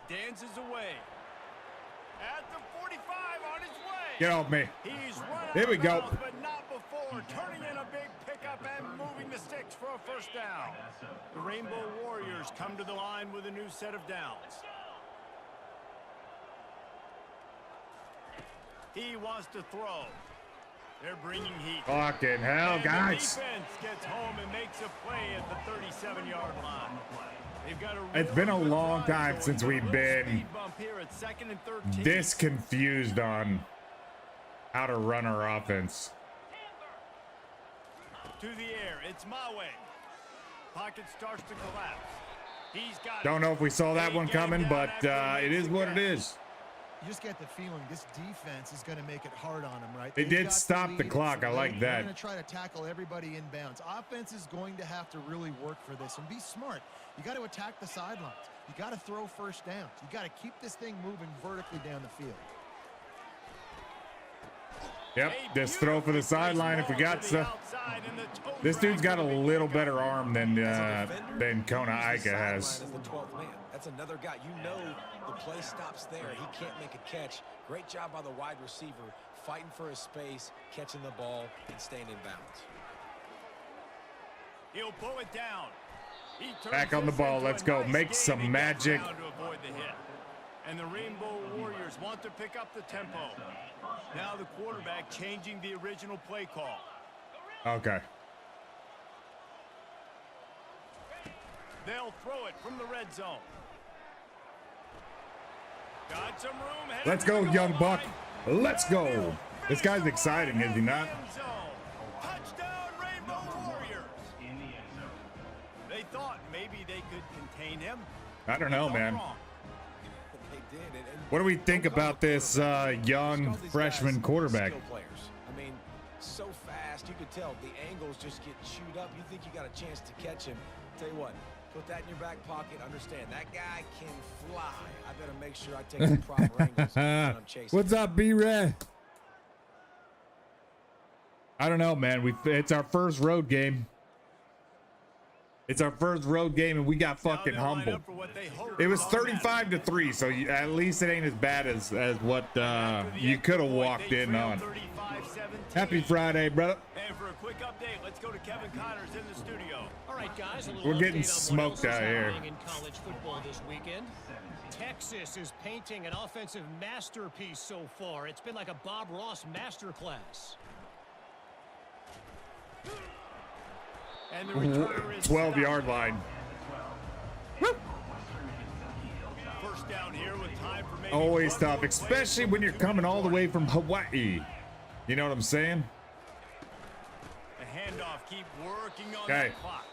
Dances away. At the 45 on his way. Get off me. He's run Here out we of go. bounds, but not before. Turning in a big pickup and moving the sticks for a first down. The Rainbow Warriors come to the line with a new set of downs. He wants to throw. They're bringing heat. Fucking hell, And guys. the defense gets home and makes a play at the 37-yard line. They've got It's been a really good long drive time going. since we've A little been speed bump here at 2nd and 13. this confused on how to run our offense. To the air, it's Maui. Pocket starts to collapse. He's got Don't know if we saw that one coming, but it is what it is. You just get the feeling this defense is going to make it hard on him, right? They They've did got stop the lead. clock. I like They're that. going to try to tackle everybody inbounds. Offense is going to have to really work for this and be smart. You got to attack the sidelines. You got to throw first downs. You got to keep this thing moving vertically down the field. Yep, just throw for the sideline if we got some. This dude's got a little better arm than Kona Ika has. As the 12th man. That's another guy. You know the play stops there. He can't make a catch. Great job by the wide receiver, fighting for his space, catching the ball, and staying in bounds. He'll pull it down. He turns Back on the this ball. into a Let's go. nice Make gain. some He gets magic. down to avoid the hit. And the Rainbow Warriors want to pick up the tempo. Now the quarterback changing the original play call. Okay. They'll throw it from the red zone. Got some room. headed Let's to go, the young goal buck. line. Let's go. This guy's exciting, is he not? End zone. Touchdown, Rainbow Warriors. They thought maybe they could contain him. I don't know, All man. wrong. They did. And What do we think don't call about the this quarterback. young Just call these freshman guys quarterback? skill players. I mean, so fast, you could tell the angles just get chewed up. You think you got a chance to catch him. Tell you what, put that in your back pocket. Understand, that guy can fly. I better make sure I take the proper angles when I'm chasing. What's up, B-Red? I don't know, man. It's our first road game. It's our first road game, and we got fucking Now they line humbled. up for what they hope It was is automatic. 35-3, so at least it ain't as bad as what After the you could have extra point, walked they in trail on. 35-17. Happy Friday, brother. And for a quick update, let's go to Kevin Connors in the studio. All right, guys. A little We're getting update on what smoked else is out here. happening in college football this weekend. Texas is painting an offensive masterpiece so far. It's been like a Bob Ross masterclass. And the returner is 12-yard line. first down here with time for maybe Always one tough, more especially play. when you're coming all the way from Hawaii. You know what I'm saying? The handoff, keep working on Okay. the clock.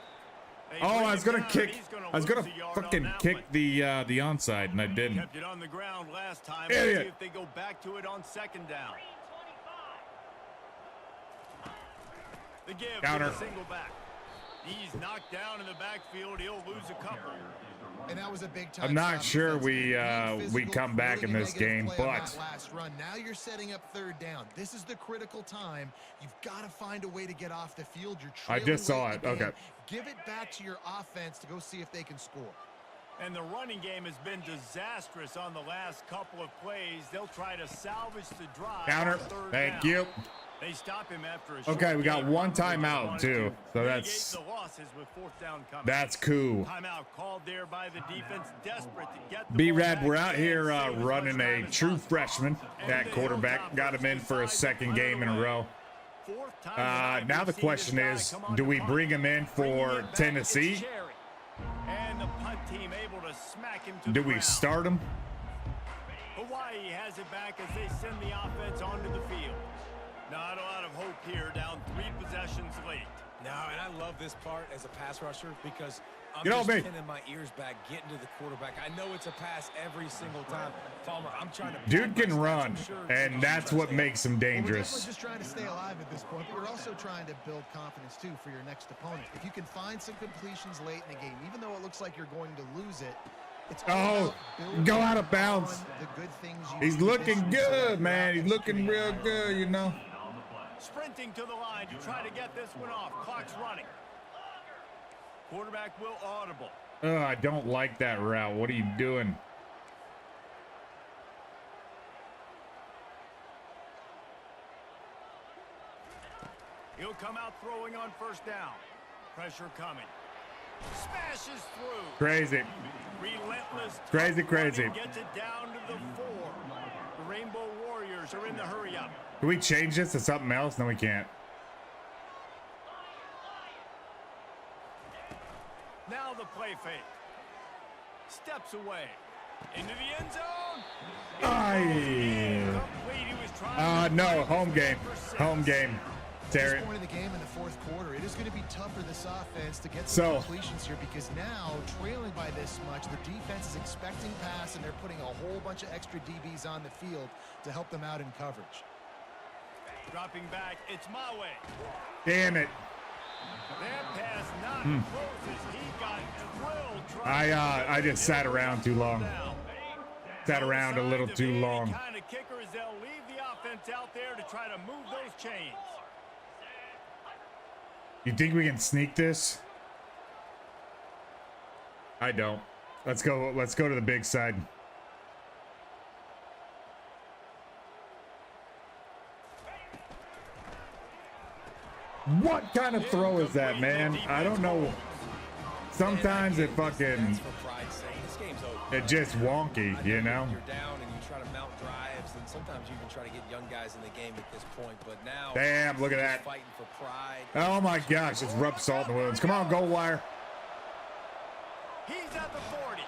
They Oh, bring I was him gonna down, kick. and he's I was gonna lose a yard on fucking that kick one. the onside, and I didn't. Kept it on the ground last time. Idiot. Let's see if they go back to it on second down. The give Counter. to the single back. He's knocked down in the backfield. He'll lose a couple. And that was a big time. I'm not stop sure defensively. we come back in this game, Play on but that last run. Now you're setting up third down. This is the critical time. You've got to find a way to get off the field. You're I trailing just saw late in it. the game. Okay. Give it back to your offense to go see if they can score. And the running game has been disastrous on the last couple of plays. They'll try to salvage the drive. counter. on third Thank down. you. They stop him after a Okay, short we got gain. one They just timeout, wanted too, to so mitigate that's- the losses with fourth down coming. That's cool. Timeout called there by the defense, desperate to get the B-Rad, ball we're back out and here save as running much a time as true possible. freshman And at the quarterback. Hilltoppers Got him in for a decide to second punt it game in a away. row. Fourth time tonight Now the we've seen question this guy is, come on do to we punt. bring him in Bringing for it back, Tennessee? it's Cherry. And the punt team able to smack him to Do the we ground. start him? Hawaii has it back as they send the offense onto the field. Not a lot of hope here, down 3 possessions late. No, and I love this part as a pass rusher because I'm Get on just me. pinning my ears back, getting to the quarterback. I know it's a pass every single time. Palmer, I'm trying to... Dude can run, and that's what makes him Well, we're dangerous. definitely just trying to stay alive at this point, but you're also trying to build confidence, too, for your next opponent. If you can find some completions late in the game, even though it looks like you're going to lose it, it's all about building go out of bounds. on the good things you He's do looking this year. good, man. He's looking real good, you know. Sprinting to the line to try to get this one off. Clock's running. Quarterback will audible. Oh, I don't like that route. What are you doing? He'll come out throwing on first down. Pressure coming. Smashes through. Crazy. Relentless. Crazy, tough crazy. running gets it down to the 4. The Rainbow Warriors are in the hurry up. Can we change this to something else? No, we can't. Now the play fake. Steps away. Into the end zone. Incomplete. He was trying to No, break home his game. man for 6. Home game. At this Terry. point in the game in the fourth quarter, it is going to be tough for this offense to get So- some completions here because now, trailing by this much, the defense is expecting pass, and they're putting a whole bunch of extra DBs on the field to help them out in coverage. Dropping back. It's my way. Damn it. That pass not closes. He got drilled. trying I to just sat around too long. down. Sat around a little too long. Kind of kickers, they'll leave the offense out there to try to move those chains. You think we can sneak this? I don't. Let's go to the big side. What kind of throw is that, man? I don't know. Sometimes it fucking, For pride's sake, this game's over. it just wonky, you know? You're down and you try to mount drives, and sometimes you can try to get young guys in the game at this point, but now... Damn, look at he's that. Fighting for pride. Oh my gosh, it's rubbed salt in the wounds. Come on, goal wire. He's at the 40.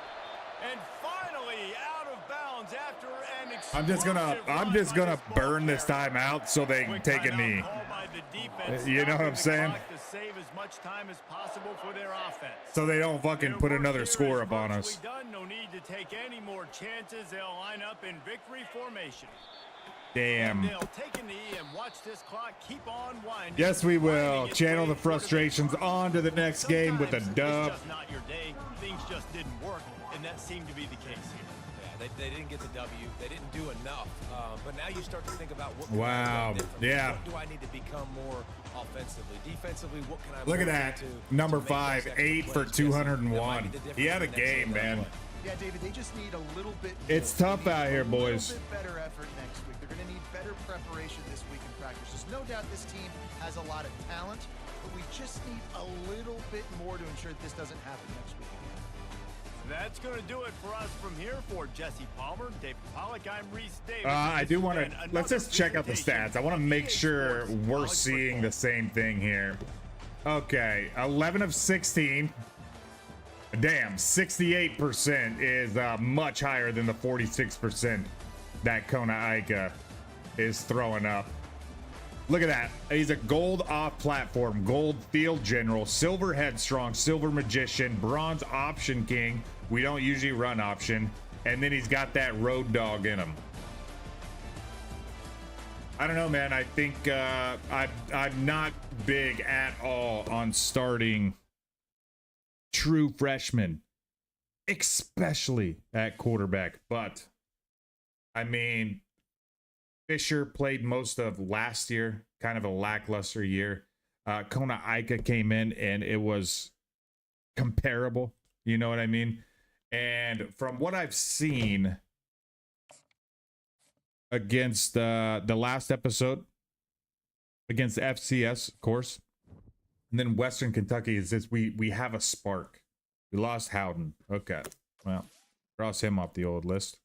And finally out of bounds after an I'm just gonna explosive run by burn this ball time out so they can Quick take a timeout knee. call by the defense, You know what I'm stopping the saying? clock to save as much time as possible for their offense. So they don't fucking Their put work another here score is up on virtually us. Done. No need to take any more chances. They'll line up in victory formation. Damn. They'll take a knee and watch this clock keep on winding. Yes, we will. Winding its Channel way the toward frustrations on to the next game with a Sometimes dub. It's just not your day. Things just didn't work, and that seemed to be the case here. Yeah, they didn't get the W. They didn't do enough. But now you start to think about what can I Wow. do differently? Yeah. What do I need to become more offensively? Defensively, what can I Look at move that. into Number to make those 5, extra 8 for plays? Jesse, that might be 201. the difference He had a in the next game, they man. play. Yeah, David, they just need a little bit more. It's tough They need out here, a boys. little bit better effort next week. They're going to need better preparation this week in practice. There's no doubt this team has a lot of talent, but we just need a little bit more to ensure that this doesn't happen next week. That's going to do it for us from here. For Jesse Palmer, David Pollack, I'm Reese Davis. I This do has want been to, another let's just check out the presentation stats. I want to of make EA sure Sports we're College seeing Football. the same thing here. Okay, 11 of 16. Damn, 68% is much higher than the 46% that Kona Aika is throwing up. Look at that. He's a gold off platform, gold field general, silver headstrong, silver magician, bronze option king. We don't usually run option. And then he's got that road dog in him. I don't know, man. I think I'm not big at all on starting true freshmen, especially at quarterback. But I mean, Fisher played most of last year, kind of a lackluster year. Kona Aika came in and it was comparable. You know what I mean? And from what I've seen against the last episode, against FCS, of course, and then Western Kentucky, is this we have a spark. We lost Howden. Okay, well, cross him off the old list.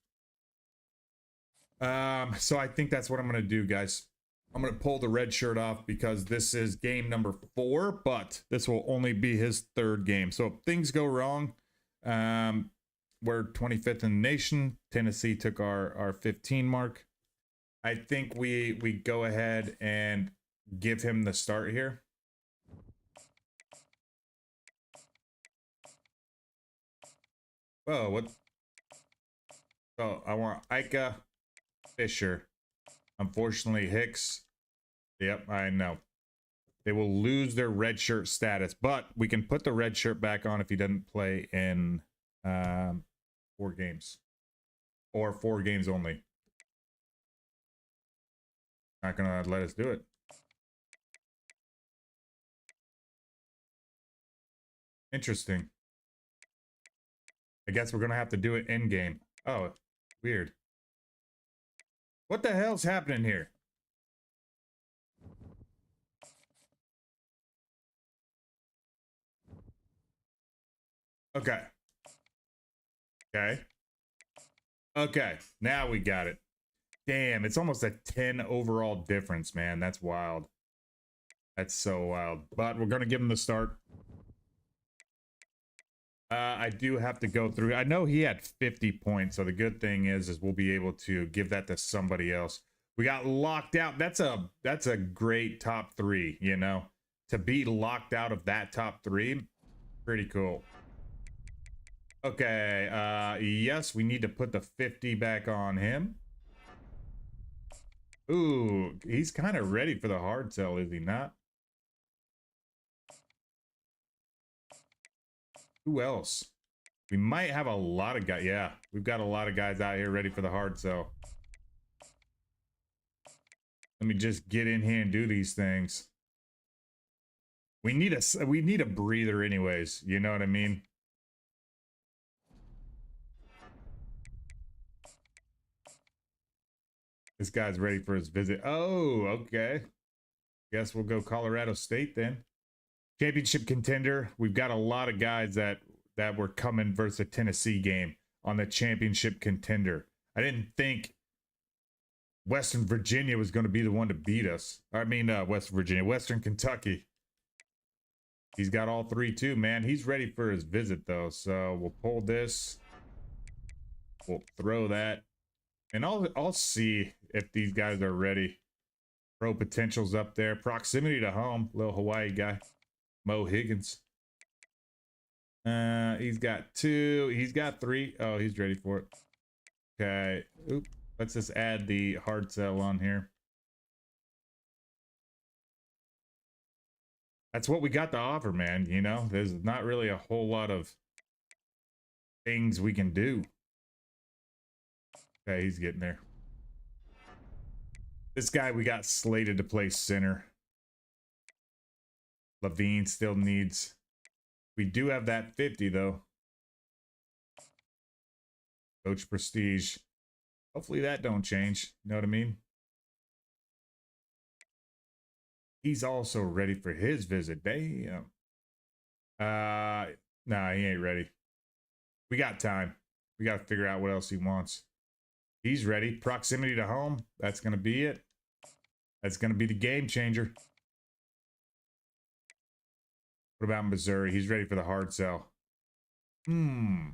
So I think that's what I'm gonna do, guys. I'm gonna pull the red shirt off because this is game number 4, but this will only be his 3rd game. So if things go wrong, we're 25th in the nation. Tennessee took our 15 mark. I think we go ahead and give him the start here. Whoa, what? Oh, I want Ika, Fisher. Unfortunately, Hicks. Yep, I know. They will lose their red shirt status, but we can put the red shirt back on if he doesn't play in 4 games. Or 4 games only. Not gonna let us do it. Interesting. I guess we're gonna have to do it in game. Oh, weird. What the hell's happening here? Okay. Okay. Okay. Now we got it. Damn, it's almost a 10 overall difference, man. That's wild. That's so wild. But we're gonna give him the start. I do have to go through. I know he had 50 points, so the good thing is we'll be able to give that to somebody else. We got locked out. That's a great top 3, you know. To be locked out of that top 3, pretty cool. Okay, yes, we need to put the 50 back on him. Ooh, he's kind of ready for the hard sell, is he not? Who else? We might have a lot of guys. Yeah, we've got a lot of guys out here ready for the hard sell. Let me just get in here and do these things. We need a breather anyways, you know what I mean? This guy's ready for his visit. Oh, okay. Guess we'll go Colorado State then. Championship contender. We've got a lot of guys that were coming versus a Tennessee game on the championship contender. I didn't think Western Virginia was going to be the one to beat us. I mean, Western Kentucky. He's got all 3 too, man. He's ready for his visit though. So we'll pull this. We'll throw that. And I'll see if these guys are ready. Pro potential's up there. Proximity to home. Little Hawaii guy. Mo Higgins. He's got 2. He's got 3. Oh, he's ready for it. Okay. Oop. Let's just add the hard sell on here. That's what we got to offer, man. You know, there's not really a whole lot of things we can do. Okay, he's getting there. This guy we got slated to play center. Levine still needs. We do have that 50 though. Coach Prestige. Hopefully that don't change. You know what I mean? He's also ready for his visit. Damn. Nah, he ain't ready. We got time. We got to figure out what else he wants. He's ready. Proximity to home. That's going to be it. That's going to be the game changer. What about Missouri? He's ready for the hard sell. Damn,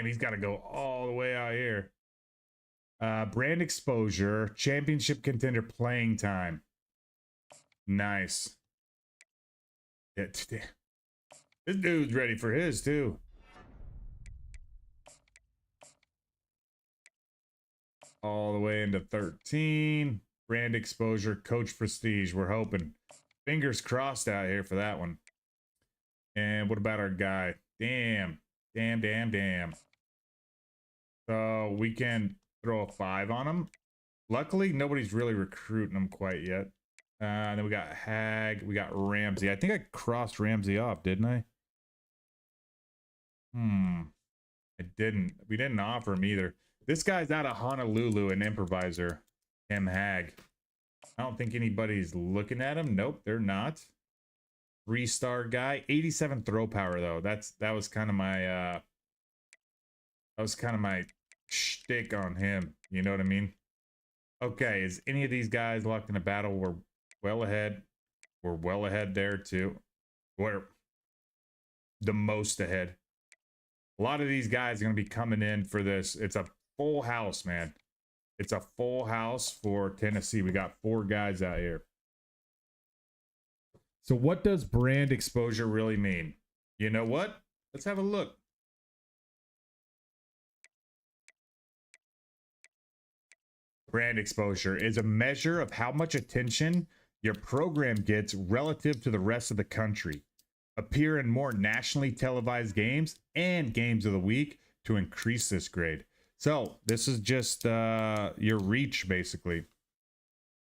he's got to go all the way out here. Brand exposure. Championship contender playing time. Nice. Yeah, this dude's ready for his too. All the way into 13. Brand exposure, coach prestige. We're hoping. Fingers crossed out here for that one. And what about our guy? Damn. So we can throw a 5 on him. Luckily, nobody's really recruiting him quite yet. And then we got Hag. We got Ramsey. I think I crossed Ramsey off, didn't I? I didn't. We didn't offer him either. This guy's out of Honolulu, an improviser. M. Hag. I don't think anybody's looking at him. Nope, they're not. 3-star guy. 87 throw power though. That was kind of my shtick on him. You know what I mean? Okay, is any of these guys locked in a battle? We're well ahead. We're well ahead there too. We're the most ahead. A lot of these guys are going to be coming in for this. It's a full house, man. It's a full house for Tennessee. We got 4 guys out here. So what does brand exposure really mean? You know what? Let's have a look. Brand exposure is a measure of how much attention your program gets relative to the rest of the country. Appear in more nationally televised games and games of the week to increase this grade. So this is just your reach, basically.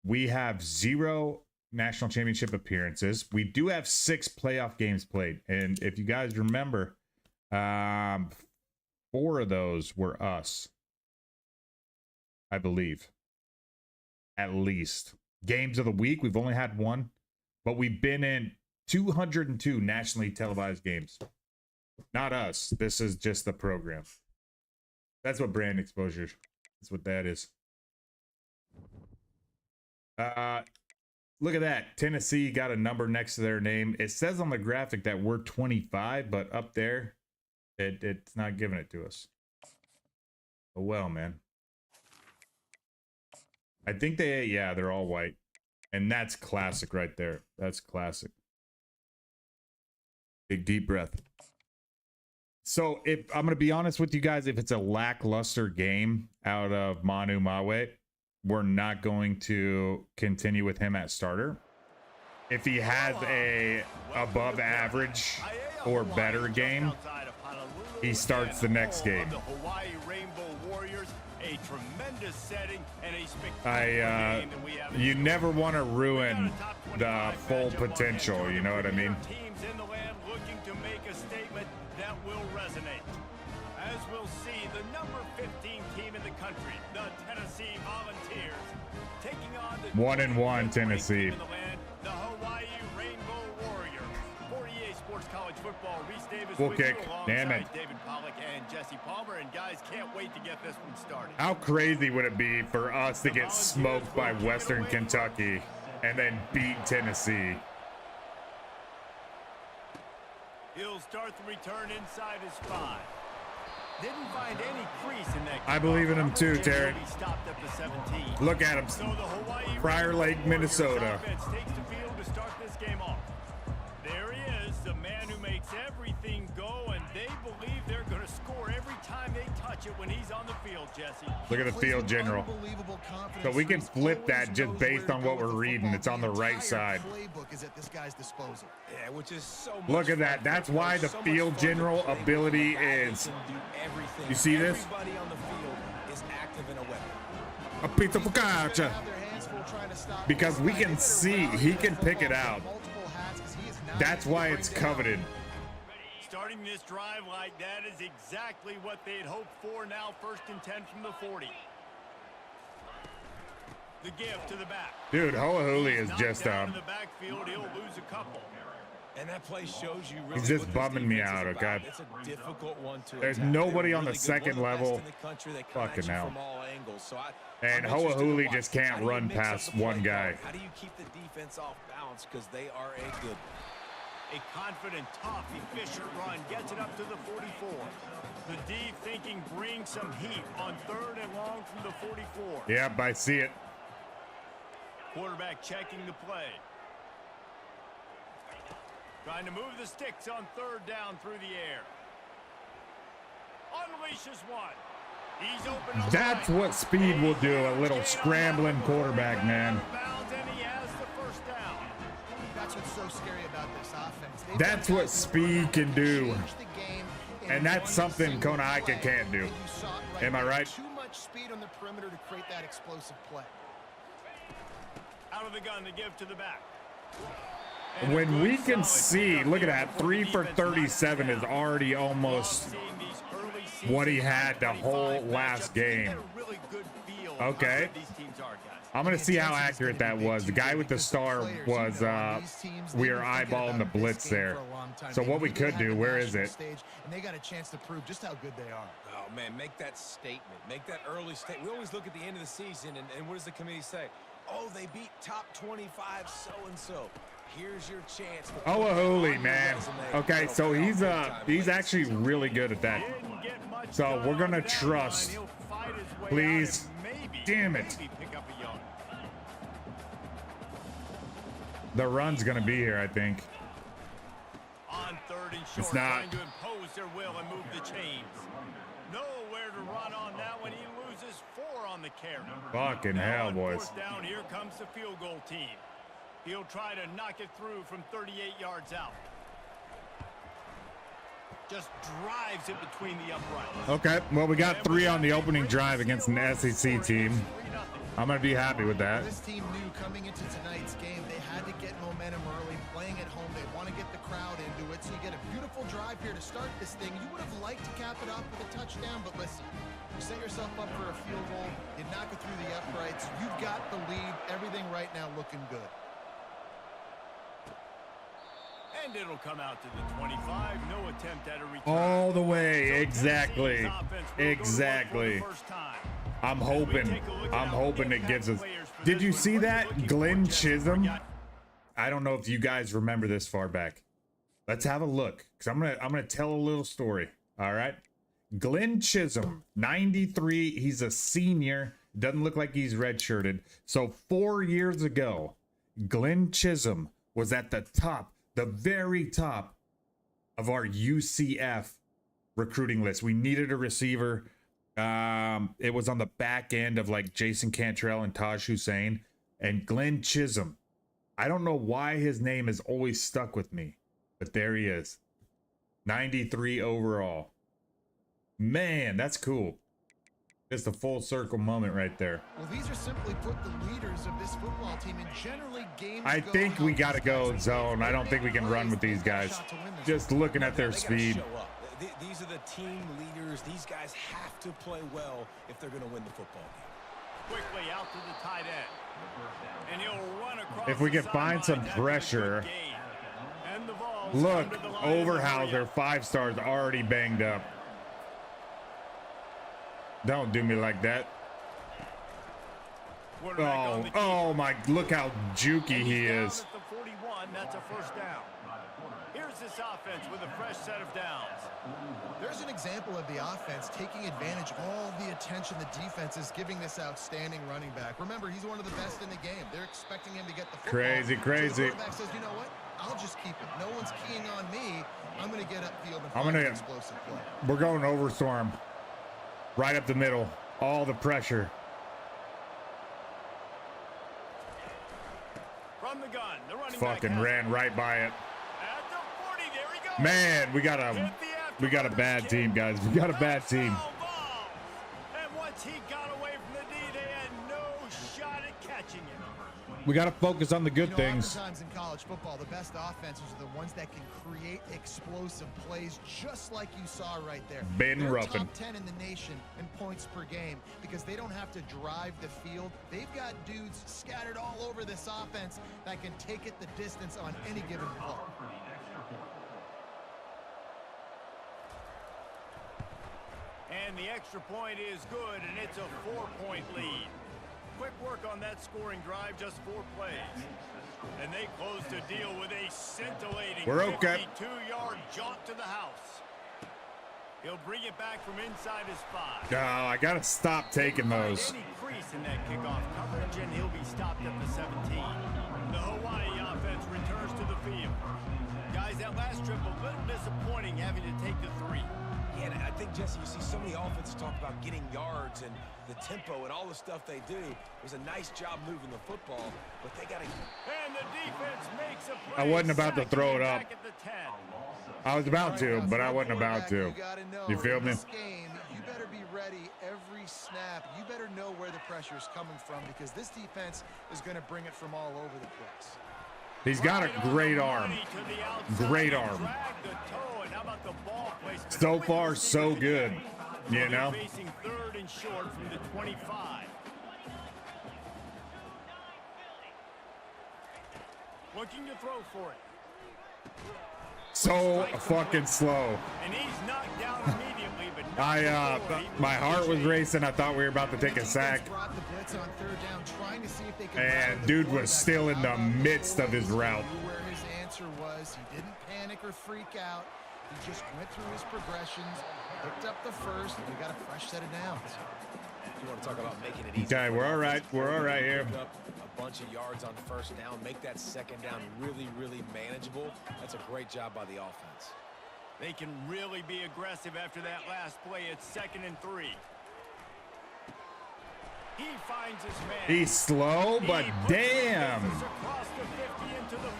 We have 0 national championship appearances. We do have 6 playoff games played. And if you guys remember, 4 of those were us, I believe. At least. Games of the week, we've only had 1, but we've been in 202 nationally televised games. Not us. This is just the program. That's what brand exposure is. That's what that is. Look at that. Tennessee got a number next to their name. It says on the graphic that we're 25, but up there, it's not giving it to us. Oh, well, man. I think they're all white. And that's classic right there. That's classic. Big deep breath. So if I'm going to be honest with you guys, if it's a lackluster game out of Manu Mawe, we're not going to continue with him at starter. If he has a above average or better game, he starts the next game. The Hawaii Rainbow Warriors, a tremendous setting and a spectacular game that we have. You never want to ruin the full potential, you know what I mean? Teams in the land looking to make a statement that will resonate. As we'll see, the number 15 team in the country, the Tennessee Volunteers, taking on the 1-1 Tennessee. team in the land, the Hawaii Rainbow Warriors. For EA Sports College Football, Reese Davis Full with kick. you Damn alongside it. David Pollack and Jesse Palmer, and guys, can't wait to get this one started. How crazy would it be for us to get smoked by Western Kentucky and then beat Tennessee? He'll start the return inside his 5. Didn't find any crease in that. I believe in him too, Terry. He stopped at the 17. Look at him. So the Hawaii Prior Lake, Warriors Minnesota. offense takes the field to start this game off. There he is, the man who makes everything go, and they believe they're going to score every time they touch it when he's on the field, Jesse. Look at the field general. So we can flip that just based on what we're reading. It's on the right side. Playbook is at this guy's disposal. Yeah, which is so much Look at fun that. That's because why there's the so much field fun general to play. ability The guy is. can do everything. You see this? Everybody on the field is active in a weapon. A pizza focaccia. Because we can see he can pick it out. That's why it's coveted. Starting this drive like that is exactly what they'd hoped for. Now 1st and 10 from the 40. The give to the back. Dude, Ho'ohuli is Knocked just down in the backfield. He'll lose a couple. And that play shows you really He's just what this bumming me defense out, is okay? about. It's a difficult one to There's attack. nobody They're on the really good. second One of the best level. in the country. They come at Fucking you hell. from all angles. So And I'm interested to Ho'ohuli watch just this. can't How do you run mix up past the play one guy. calling? How do you keep the defense off balance? Because they are a good one. A confident, tough, efficient run gets it up to the 44. The D thinking bring some heat on 3rd and long from the 44. Yep, I see it. Quarterback checking the play. Trying to move the sticks on 3rd down through the air. Unleashes one. He's open. That's what speed will do. A little scrambling quarterback, man. And he has the 1st down. That's what's so scary about this offense. That's what speed can do. And that's something Kona Ika can't do. Am I right? Too much speed on the perimeter to create that explosive play. Out of the gun to give to the back. When we can see, look at that, 3 for 37 is already almost what he had the whole last game. Okay. I'm going to see how accurate that was. The guy with the star was, we are eyeballing the blitz there. So what we could do, where is it? And they got a chance to prove just how good they are. Oh, man, make that statement. Make that early statement. We always look at the end of the season, and what does the committee say? Oh, they beat top 25 so-and-so. Here's your chance. Ho'ohuli, man. Okay, so he's actually really good at that. So we're going to trust. Please. Damn it. The run's gonna be here, I think. On third and short, It's not. trying to impose their will and move the chains. Nowhere to run on that one. He loses 4 on the carry. Fucking Now hell, on boys. fourth down, here comes the field goal team. He'll try to knock it through from 38 yards out. Just drives it between the uprights. Okay, well, we got 3 on the opening drive against an SEC team. I'm gonna be happy with that. This team knew coming into tonight's game they had to get momentum early. Playing at home, they want to get the crowd into it. So you get a beautiful drive here to start this thing. You would have liked to cap it off with a touchdown, but listen, you set yourself up for a field goal. You knock it through the uprights. You've got the lead. Everything right now looking good. And it'll come out to the 25. No attempt at a return. All the way, So exactly. Tennessee's offense will go to work Exactly. for the first time. I'm hoping it gets us. Did you see that? Glenn Chisholm? I don't know if you guys remember this far back. Let's have a look, because I'm gonna tell a little story. All right. Glenn Chisholm, 93. He's a senior. Doesn't look like he's redshirted. So 4 years ago, Glenn Chisholm was at the top, the very top of our UCF recruiting list. We needed a receiver. It was on the back end of like Jason Cantrell and Taj Hussein, and Glenn Chisholm. I don't know why his name has always stuck with me, but there he is. 93 overall. Man, that's cool. Just a full circle moment right there. Well, these are simply put the leaders of this football team, and generally games I go think how we these got to go guys zone. I don't think we can run with these guys. Just looking at their They gotta speed. show up. These are the team leaders. These guys have to play well if they're going to win the football game. Quickly out to the tight end. And he'll run across If we the can find sideline. some That's a good pressure. gain. And the ball's Look, under the line of the Overhauser, area. 5 stars, already banged up. Don't do me like that. Quarterback on the Oh my, look how jukey And he he's down is. at the 41. That's a first down. Here's this offense with a fresh set of downs. There's an example of the offense taking advantage of all the attention the defense is giving this outstanding running back. Remember, he's one of the best in the game. They're expecting him to get the football. Crazy, So crazy. the quarterback says, you know what? I'll just keep it. No one's keying on me. I'm going to get upfield and I'm find gonna- an explosive play. We're going overstorm. Right up the middle. All the pressure. From the gun, the running back Fucking has ran it. right by it. At the 40, there he goes. Man, we got Hit the a bad team, guys. We got a bad team. Touchdown ball. And once he got away from the D, they had no shot at catching him. We got to focus on the good You know, things. oftentimes in college football, the best offenses are the ones that can create explosive plays, just like you saw right there. Ben They're Ruffin. top 10 in the nation in points per game because they don't have to drive the field. They've got dudes scattered all over this offense that can take it the distance on any given play. And the extra point is good, and it's a 4-point lead. Quick work on that scoring drive, just 4 plays. And they close the deal with a scintillating We're okay. 52-yard jaunt to the house. He'll bring it back from inside his 5. Oh, I got to stop taking those. Any crease in that kickoff coverage, and he'll be stopped at the 17. The Hawaii offense returns to the field. Guys, that last trip a little disappointing having to take the 3. Yeah, and I think, Jesse, you see so many offenses talk about getting yards and the tempo and all the stuff they do. It was a nice job moving the football, but they got to... And the defense makes a I play. wasn't about to throw it up. Back at the 10. I was about to, but I wasn't about to. You feel me? In this game, you better be ready every snap. You better know where the pressure is coming from because this defense is going to bring it from all over the place. He's got a great arm. Great arm. So far, so good. You know? Facing 3rd and short from the 25. Looking to throw for it. So fucking slow. And he's knocked down immediately, but not before he My heart was loses the racing. I thought we were about to take a sack. Brought the blitz on 3rd down, trying to see if they could And rattle the dude was quarterback still in the out on midst of his forward. route. He knew where his answer was. He didn't panic or freak out. He just went through his progressions, picked up the first, and we got a fresh set of downs. You want to talk about making it easy. Okay, we're all right. We're all right here. Pick up a bunch of yards on first down, make that second down really, really manageable. That's a great job by the offense. They can really be aggressive after that last play. It's 2nd and 3. He finds his man. He's slow, but damn. Across the 50 into the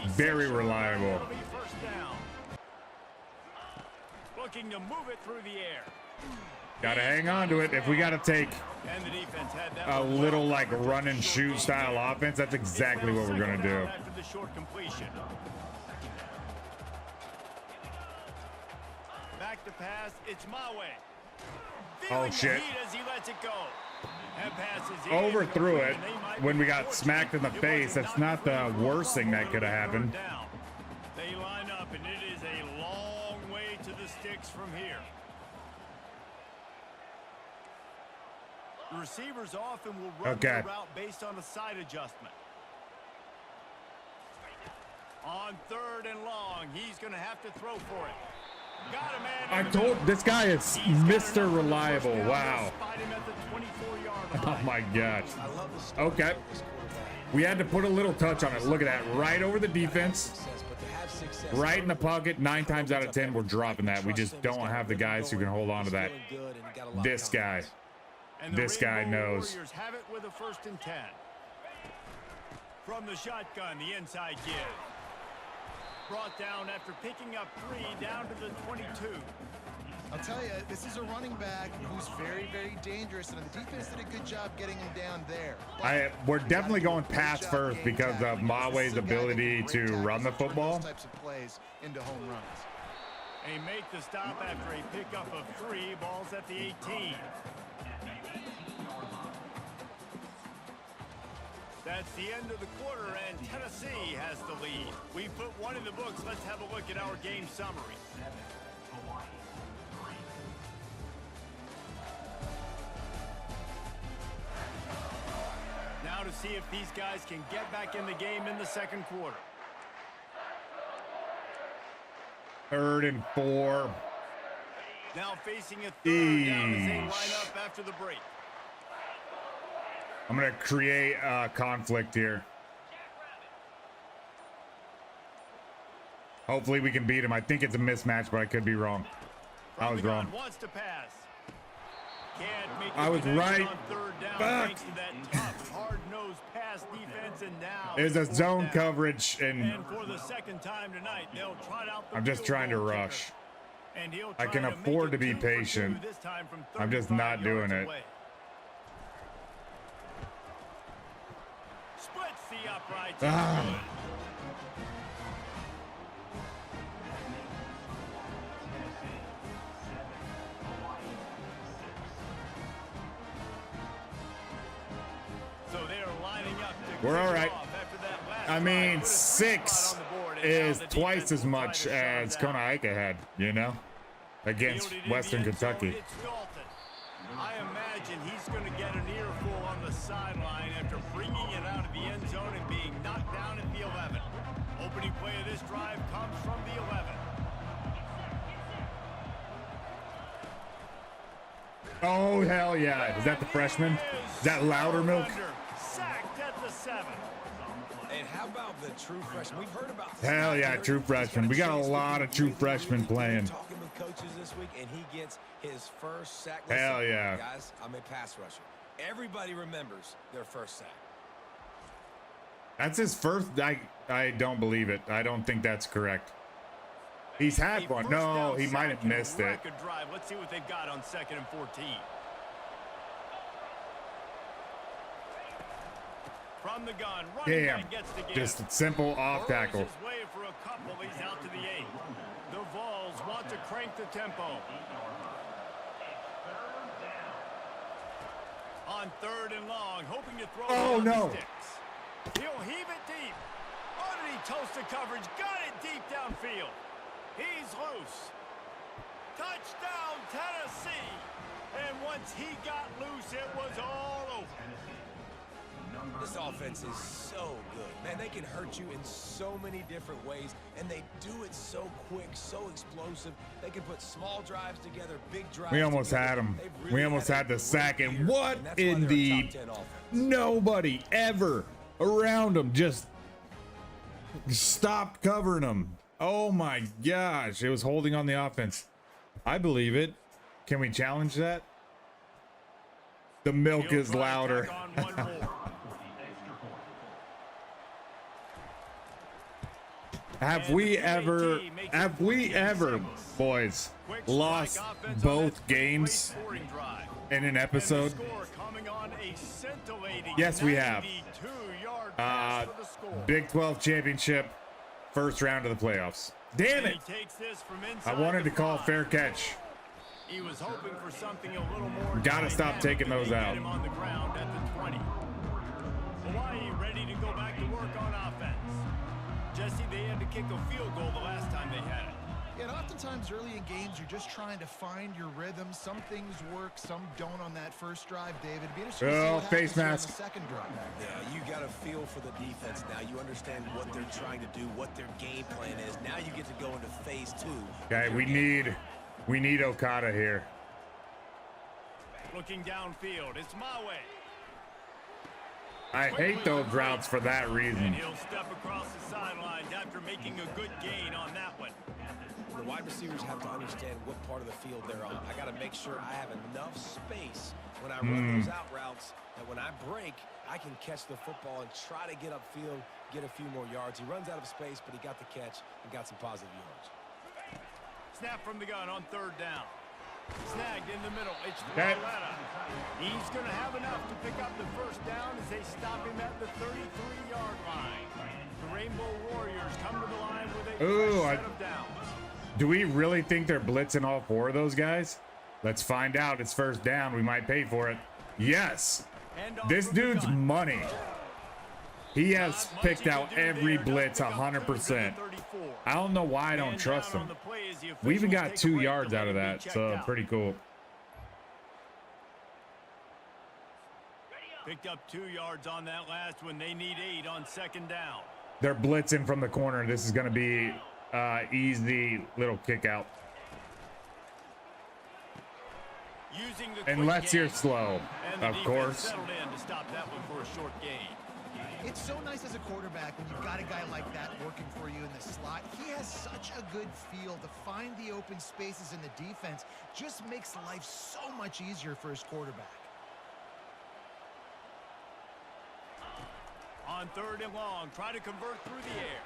40. Very reliable. It'll be first down. Looking to move it through the air. Gotta hang on to it. If we gotta take And the defense had that a one little well like covered run and short shoot gain. style offense, that's exactly what we're gonna Second do. down after the short completion. Back to pass, it's my way. Oh shit. As he lets it go. That pass is Overthrew it and they might when be we got fortunate. smacked in the It face. wasn't That's not the worst thing that could have happened. down. They line up and it is a long way to the sticks from here. The receivers often will run Okay. the route based on a side adjustment. On 3rd and long, he's going to have to throw for it. Got a man. I told this guy is Mr. Reliable. Wow. Spot him at the 24-yard Oh line. my gosh. I love the start Okay. of this quarterback. We had to put a little touch on it. Look at that. Right over the defense. Success, but to have success Right in the pocket. 9 times out of 10, we're dropping that. We just don't have the guys who can hold on to that. This guy. And the This guy Rainbow knows. Warriors have it with a 1st and 10. From the shotgun, the inside give. Brought down after picking up 3 down to the 22. I'll tell you, this is a running back who's very, very dangerous, and the defense did a good job getting him down there. But We're definitely going pass first because of Mawe's ability to run the football. Those types of plays into home runs. They make the stop after a pickup of 3. Balls at the 18. That's the end of the quarter, and Tennessee has the lead. We put one in the books. Let's have a look at our game summary. Now to see if these guys can get back in the game in the 2nd quarter. 3rd and 4. Now facing a 3rd down as they line Eesh. up after the break. I'm going to create a conflict here. Hopefully we can beat him. I think it's a mismatch, but I could be wrong. I was wrong. Wants to pass. Can't make I was the connection right. on 3rd down Fuck. thanks to that tough, hard-nosed pass defense, and now There's a it's 4th zone down. coverage, and And for the 2nd time tonight, they'll trot out the I'm just field trying to goal kicker. rush. And he'll I try can to make afford it to be 2 for 2 patient. this time from I'm just 35 not doing yards it. away. Splits the uprights. Ah. Good. So they're lining up to We're kick all it right. off after that last I drive. mean, Put a 6 spot on the board, and now is the twice defense as will much try to shut as them down. Konaika had, you know, against Fielded in Western the end zone, Kentucky. it's Dalton. I imagine he's going to get an earful on the sideline after bringing it out of the end zone and being knocked down at the 11. Opening play of this drive comes from the 11. Oh, hell yeah. Is that the freshman? Is that Loudermilk? Sacked at the 7. And how about the true freshman? We've heard about Hell yeah, Scott true Garrett. freshman. He's We got a chance to lot be of true really, freshmen really good. playing. Talking with coaches this week, and he gets his first sack. Hell yeah. Guys, I'm a pass rusher. Everybody remembers their first sack. That's his first. I don't believe it. I don't think that's correct. He's had A one. first No, down he might sack have and missed it. wreck a drive. Let's see what they've got on 2nd and 14. From the gun, running Damn. back gets to give. Just a simple off tackle. Burrows his way for a couple. He's out to the 8. The Vols want to crank the tempo. On 3rd and long, hoping to throw Oh, it on no. the sticks. He'll heave it deep. Underneath toast to coverage. Got it deep downfield. He's loose. Touchdown, Tennessee. And once he got loose, it was all over. This offense is so good. Man, they can hurt you in so many different ways, and they do it so quick, so explosive. They can put small drives together, big drives We almost together. had him. They've really We almost had the a sack. great And year, what and that's why in they're a the top 10 offense. nobody ever around him just stopped covering him. Oh my gosh. It was holding on the offense. I believe it. Can we challenge that? The milk He'll is try to louder. tack on one more. Have we ever, boys, Quick strike lost offense on both that games scoring drive. in an And the episode? score coming on a scintillating Yes, we have. 92-yard pass for the score. Big 12 championship, first round of the playoffs. Damn And it! he takes this from I inside wanted the to call 5. fair catch. He was hoping for something a little more. Gotta stop dynamic, taking and those they out. get him on the ground at the 20. Hawaii ready to go back to work on offense. Jesse, they had to kick a field goal the last time they had it. And oftentimes early in games, you're just trying to find your rhythm. Some things work, some don't on that first drive, David. It'd be interesting to see Oh, what face happens here on mask. the second drive. Yeah, you got a feel for the defense now. You understand what they're trying to do, what their game plan is. Now you get to go into phase 2. Okay, we need Okada here. Looking downfield, it's my way. I hate those routes for that And reason. he'll step across the sidelines after making a good gain on that one. The wide receivers have to understand what part of the field they're on. I got to make sure I have enough space when I run those out routes that when I break, I can catch the football and try to get upfield, get a few more yards. He runs out of space, but he got the catch and got some positive yards. Snap from the gun on third down. Snagged in the middle. It's Okay. Loretta. He's going to have enough to pick up the first down as they stop him at the 33-yard line. The Rainbow Warriors come to the line with a Ooh, fresh set of downs. Do we really think they're blitzing all four of those guys? Let's find out. It's first down. We might pay for it. Yes. Hand off This from the dude's gun. money. He has Not much picked he out can do every there. blitz Does pick up 100%. 34. I don't know why I don't Man trust down on him. the play as the We even officials got take 2 a break yards to out of let him be that, checked so out. pretty cool. Picked up 2 yards on that last one. They need 8 on second down. They're blitzing from the corner. This is going to be easy little kick out. Using the quick Unless you're game. slow, And the of defense course. settled in to stop that one for a short gain. It's so nice as a quarterback when you've got a guy like that working for you in the slot. He has such a good feel to find the open spaces in the defense. Just makes life so much easier for his quarterback. On third and long, try to convert through the air.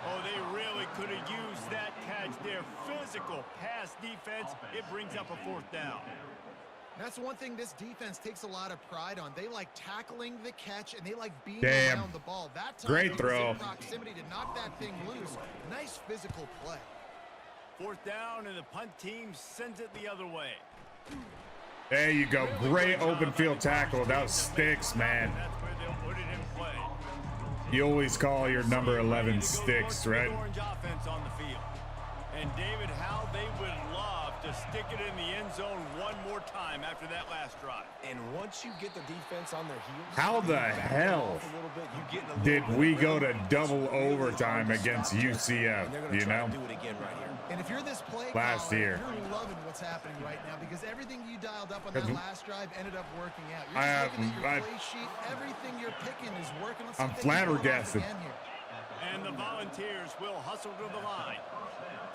Oh, they really could have used that catch there. Physical pass defense. It brings up a fourth down. That's one thing this defense takes a lot of pride on. They like tackling the catch, and they like being Damn. around the ball. That time, Great he was throw. in proximity to knock that thing loose. Nice physical play. Fourth down, and the punt team sends it the other way. There you go. Great open field tackle. That was Sticks, man. That's where they'll put it in play. You always call your number 11 Sticks, right? Orange offense on the field. And David, how they would love to stick it in the end zone one more time after that last drive. And once you get the defense on their heels, How the you back hell off a little bit, you get in a little did bit we of go rhythm. to double It's really overtime hard to against stop that. UCF, And they're gonna you try know? to do it again right here. And if you're this play Last caller, year. you're loving what's happening right now because everything you dialed up on that last drive ended up working out. You're just looking at your play sheet. Everything you're picking is working. Let's see I'm if they can pull it off flabbergasted. again here. And the Volunteers will hustle to the line.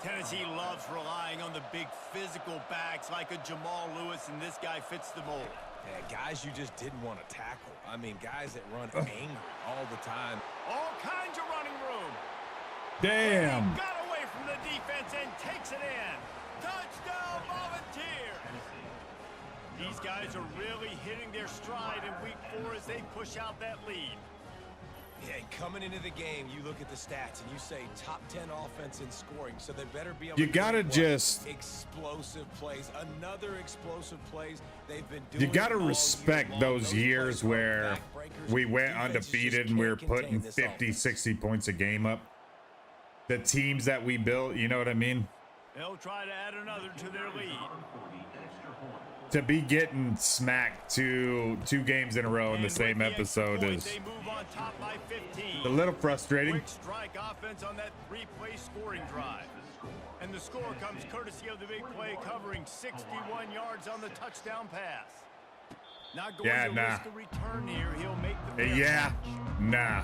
Tennessee loves relying on the big physical backs like a Jamal Lewis, and this guy fits the mold. Yeah, guys you just didn't want to tackle. I mean, guys that run angry all the time. All kinds of running room. Damn. Got away from the defense and takes it in. Touchdown, Volunteers. These guys are really hitting their stride in week 4 as they push out that lead. Yeah, and coming into the game, you look at the stats and you say top 10 offense in scoring, so they better be able You to gotta create just- explosive plays, another explosive plays. They've been doing You got to it all year respect long. those years plays are where backbreakers. we went Defenses just undefeated and we were can't contain putting this 50, offense. 60 points a game up. The teams that we built, you know what I mean? They'll try to add another to their lead. to be getting smacked two games in a row in the And same with the extra episode point, is they move on top by 15. a little frustrating. Quick strike offense on that three-play scoring drive. And the score comes courtesy of the big play covering 61 yards on the touchdown pass. Not going to risk a return here. He'll make the fair Yeah, catch. nah.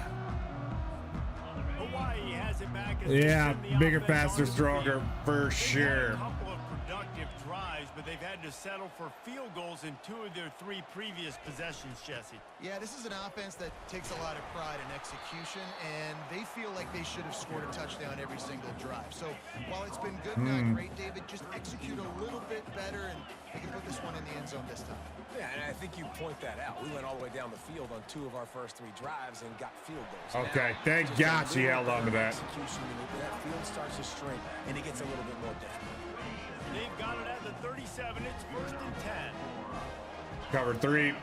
Hawaii has it back as Yeah, they send the bigger, offense faster, onto the stronger, field. for They've had sure. a couple of productive drives, but they've had to settle for field goals in 2 of their 3 previous possessions, Jesse. Yeah, this is an offense that takes a lot of pride in execution, and they feel like they should have scored a touchdown every single drive. So while it's been good, not great, David, just execute a little bit better, and they can put this one in the end zone this time. Yeah, and I think you point that out. We went all the way down the field on 2 of our first 3 drives and got field goals. Okay, Now, thank just God a she little held on to better that. Execution, and that field starts to shrink, and it gets a little bit more difficult. They've got it at the 37. It's 1st and 10. Cover 3.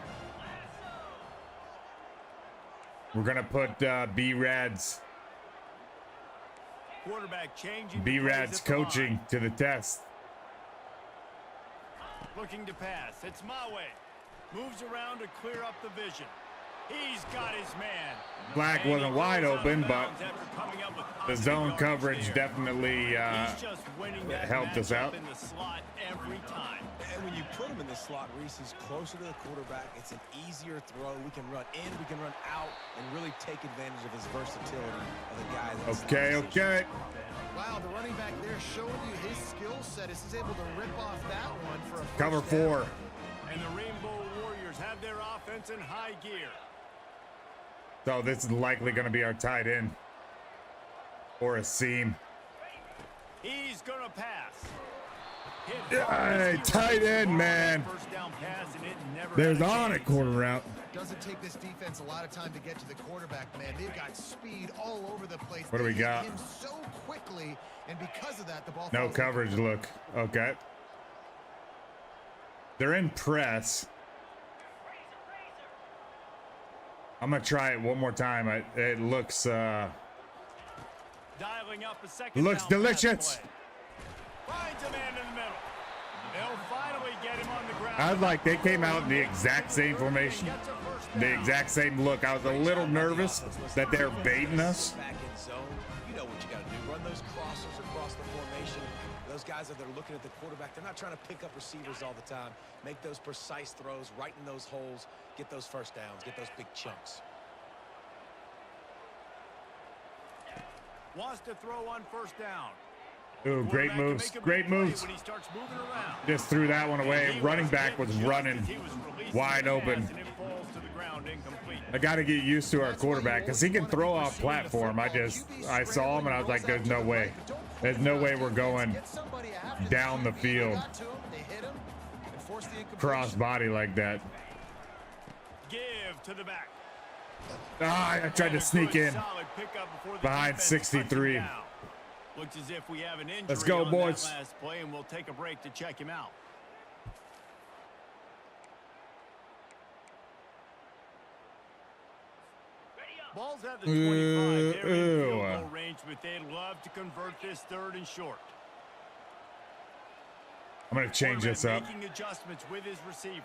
We're gonna put B-Rad's Quarterback changing. B-Rad's coaching to the test. Looking to pass. It's Mawe. Moves around to clear up the vision. He's got his man. Black And he wasn't wide goes out of open, but bounds after coming up with the positive zone yards coverage there. definitely He's just winning that helped us matchup out. in the slot every time. And when you put him in the slot, Reese, he's closer to the quarterback. It's an easier throw. We can run in, we can run out, and really take advantage of his versatility of the guy. That's Okay. Wow, the running back there showing you his skill set. Is able to rip off that one for a first Cover down. 4. And the Rainbow Warriors have their offense in high gear. So this is likely gonna be our tight end or a seam. He's gonna pass. Hey, tight end, man. First down pass, and it never There's had a on it, chance. quarter route. Doesn't take this defense a lot of time to get to the quarterback, man. They've got speed all over the place. What do we They hit got? him so quickly, and because of that, the ball No falls coverage look. Okay. They're in press. I'm gonna try it one more time. It looks Dialing up a second looks down delicious. pass play. Finds a man in the middle. They'll finally get him on the ground. I was like, they came out in the exact same formation, Gets a first the down. exact same look. I was a little nervous that they're baiting us. Back in zone, you know what you got to do. Run those crossers across the formation. Those guys that are looking at the quarterback, they're not trying to pick up receivers all the time. Make those precise throws, right in those holes, get those first downs, get those big chunks. Wants to throw on first down. Ooh, great Quarterback can moves. make a big Great play moves. when he starts moving around. Just threw that one away. He Running was back was hit just running as he was releasing wide the open. pass, and it falls to the ground incomplete. I got to get used to our quarterback because he can throw off platform. I saw him and I was like, there's no way. There's no way we're going down the field cross body like that. Give to the back. Ah, I tried to sneak in Solid pickup before the behind defense 63. touched him down. Looks as if we have an injury Let's go, on boys. that last play, and we'll take a break to check him out. Ball's at the 25. They're in field goal range, but they'd love to convert this 3rd and short. I'm going to change this up. Making adjustments with his receivers.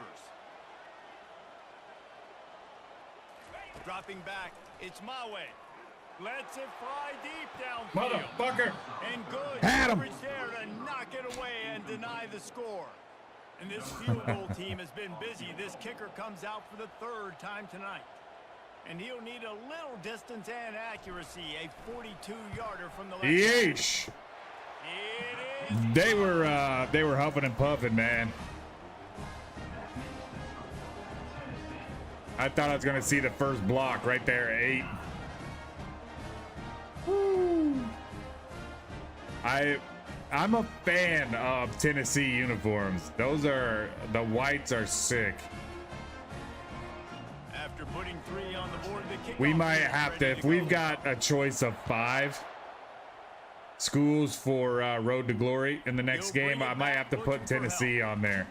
Dropping back, it's Mawe. Lets it fly deep downfield. Motherfucker. And good Had him. coverage there to knock it away and deny the score. And this field goal team has been busy. This kicker comes out for the 3rd time tonight. And he'll need a little distance and accuracy. A 42-yarder from the left side. Yeesh. It is. They were huffing and puffing, man. I thought I was going to see the first block right there at 8. Woo. I'm a fan of Tennessee uniforms. The whites are sick. After putting 3 on the board, the kickoff We might is have to, ready if we've go. got a choice of 5 schools for Road to Glory in the next He'll bring game, it I might back, have to looking put for Tennessee on there.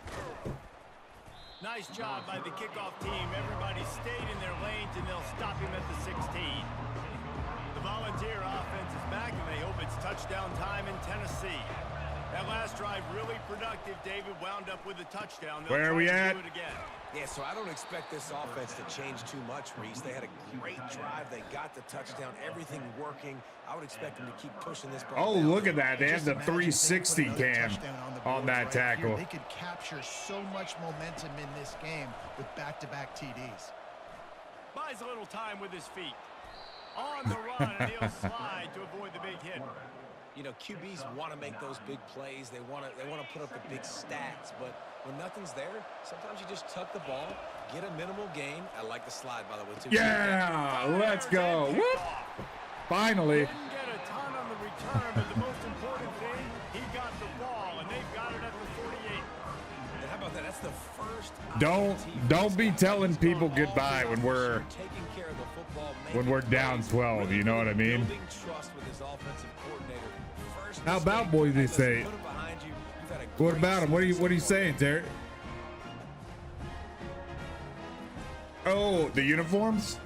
Nice job by the kickoff team. Everybody stayed in their lanes, and they'll stop him at the 16. The Volunteer offense is back, and they hope it's touchdown time in Tennessee. That last drive really productive. David wound up with a touchdown. Where are we at? Do it again. Yeah, so I don't expect this offense to change too much, Reese. They had a great drive. They got the touchdown. Everything working. I would expect them to keep pushing this ball Oh, down. look at that. They have the Just imagine if they 360 put another cam touchdown the on board that right tackle. here. They could capture so much momentum in this game with back-to-back TDs. Buys a little time with his feet. On the run, and he'll slide to avoid the big hit. You know, QBs want to make those big plays. They want to put up the big stats. But when nothing's there, sometimes you just tuck the ball, get a minimal gain. I like the slide, by the way, too. Yeah, let's go. Whoop. Finally. Didn't get a ton on the return, but the most important thing, he got the ball, and they've got it at the 48. And how about that? That's the first. Don't be telling people goodbye when we're taking care of the football, down 12. You know what I mean? Building trust with his offensive coordinator. First How about mistake, Boise that doesn't State? put him behind you. You've had a What great about him? What are you season. saying, Terry? Oh, the uniforms?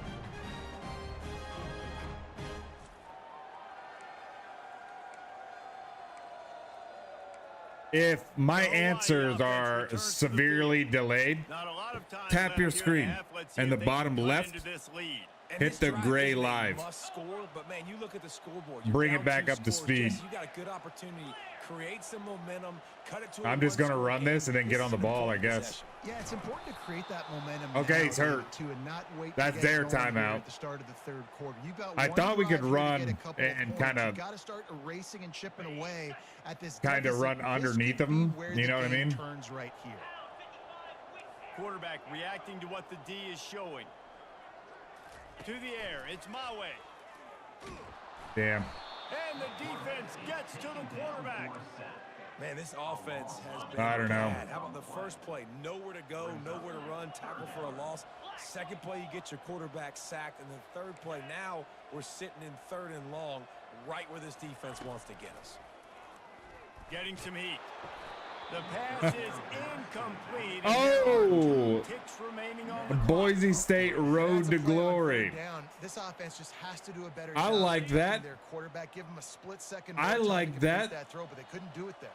If my answers are severely delayed, Not a lot of time tap left your here in the screen, half. Let's see and if the they can bottom cut left, into this lead. And hit this the drive gray is a live. must score, but man, you look at the scoreboard. You're Bring it down back 2 up to scores. speed. Jesse, you got a good opportunity. Create some momentum. Cut it to a I'm just gonna one-score run game. this and then get on the is an ball, I important guess. possession. Yeah, it's important to create that momentum. Okay, now, he's hurt. too, and not wait to That's get their going here timeout. At the start of the third quarter. You've got I one thought we could drive here to run get a couple of and points. kinda- You got to start erasing and chipping away at this Kinda deficit. run This underneath could be them, where you the know what I game mean? Turns right here. Quarterback reacting to what the D is showing. To the air, it's my way. Damn. And the defense gets to the quarterback. Man, this offense has been I don't know. bad. How about the first play? Nowhere to go, nowhere to run, tackle for a loss. Second play, you get your quarterback sacked. And the third play, now we're sitting in 3rd and long, right where this defense wants to get us. Getting some heat. The pass is incomplete. and Oh! 2 ticks remaining on the Boise State road That's to a play on glory. 3rd down. This offense just has to do a better I job like protecting that. Their quarterback, give him a split second. I more time like to complete that. that throw, but they couldn't do it there.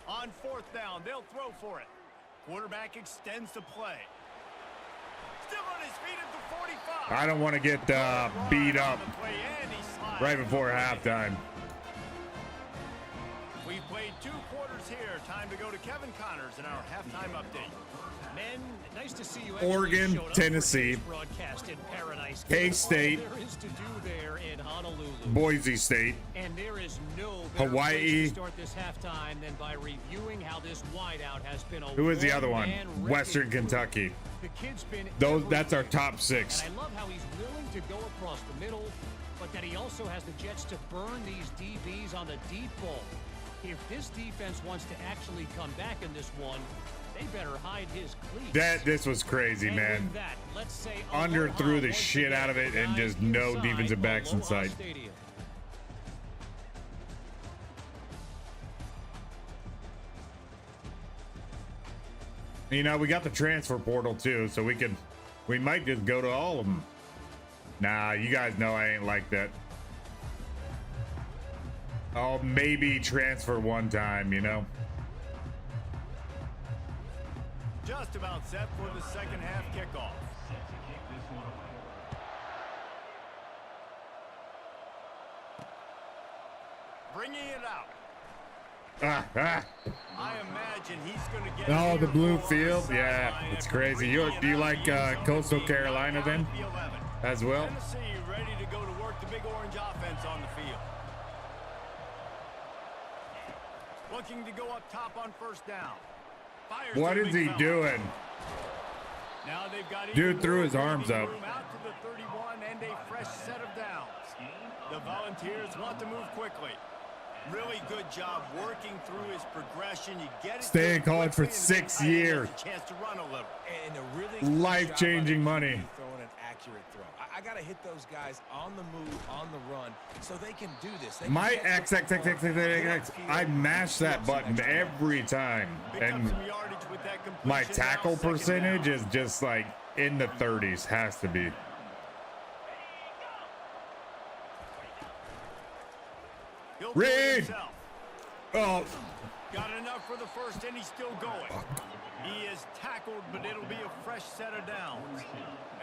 On 4th down, they'll throw for it. Quarterback extends the play. Still on his feet at the 45. I don't want to get beat up On the play, and he slides right before to the halftime. We've played 2 quarters here. Time to go to Kevin Connors in our halftime update. Men, nice to see you. actually Oregon, showed up for Tennessee, today's broadcast in Paradise. K-State, All there is to do there in Honolulu. Boise State, And there is no better Hawai'i. place to start this halftime than by reviewing how this wideout has been a Who is the other one? one-man wrecking Western crew. Kentucky. The kid's been That's our everything. top 6. And I love how he's willing to go across the middle, but that he also has the jets to burn these DBs on the deep ball. If this defense wants to actually come back in this one, they better hide his cleats. This was crazy, And man. with that, let's say Under aloha threw the once shit again out of it and guys just no inside defensive backs Aloha inside. Stadium. You know, we got the transfer portal too, so we might just go to all of them. Nah, you guys know I ain't like that. I'll maybe transfer one time, you know. Just about set for the second half kickoff. Bringing it out. I imagine he's going to get. Oh, the here blue for field? the Yeah, sideline it's after crazy. bringing Do you it like out. Coastal Carolina then? The 11. As well? Tennessee ready to go to work the Big Orange offense on the field. Looking to go up top on 1st down. Fires What the is big he fella. doing? Now they've got Dude even threw more his arms breathing up. room out to the 31 and a fresh set of downs. The Volunteers want to move quickly. Really good job working through his progression. You get it. Stay in college for quickly, and 6 then he has years. a chance to run a little. And a really good Life-changing job by the money. QB throwing an accurate throw. I got to hit those guys on the move, on the run, so they can do this. They can My get the football, XXXXXX, I mash that button every time, Pick up and some yardage with that completion. my Now tackle 2nd percentage down. is just like in the 30s, has to be. He'll do it Reed! himself. Oh, Got enough for the first, and he's still going. He is tackled, but it'll be a fresh set of downs.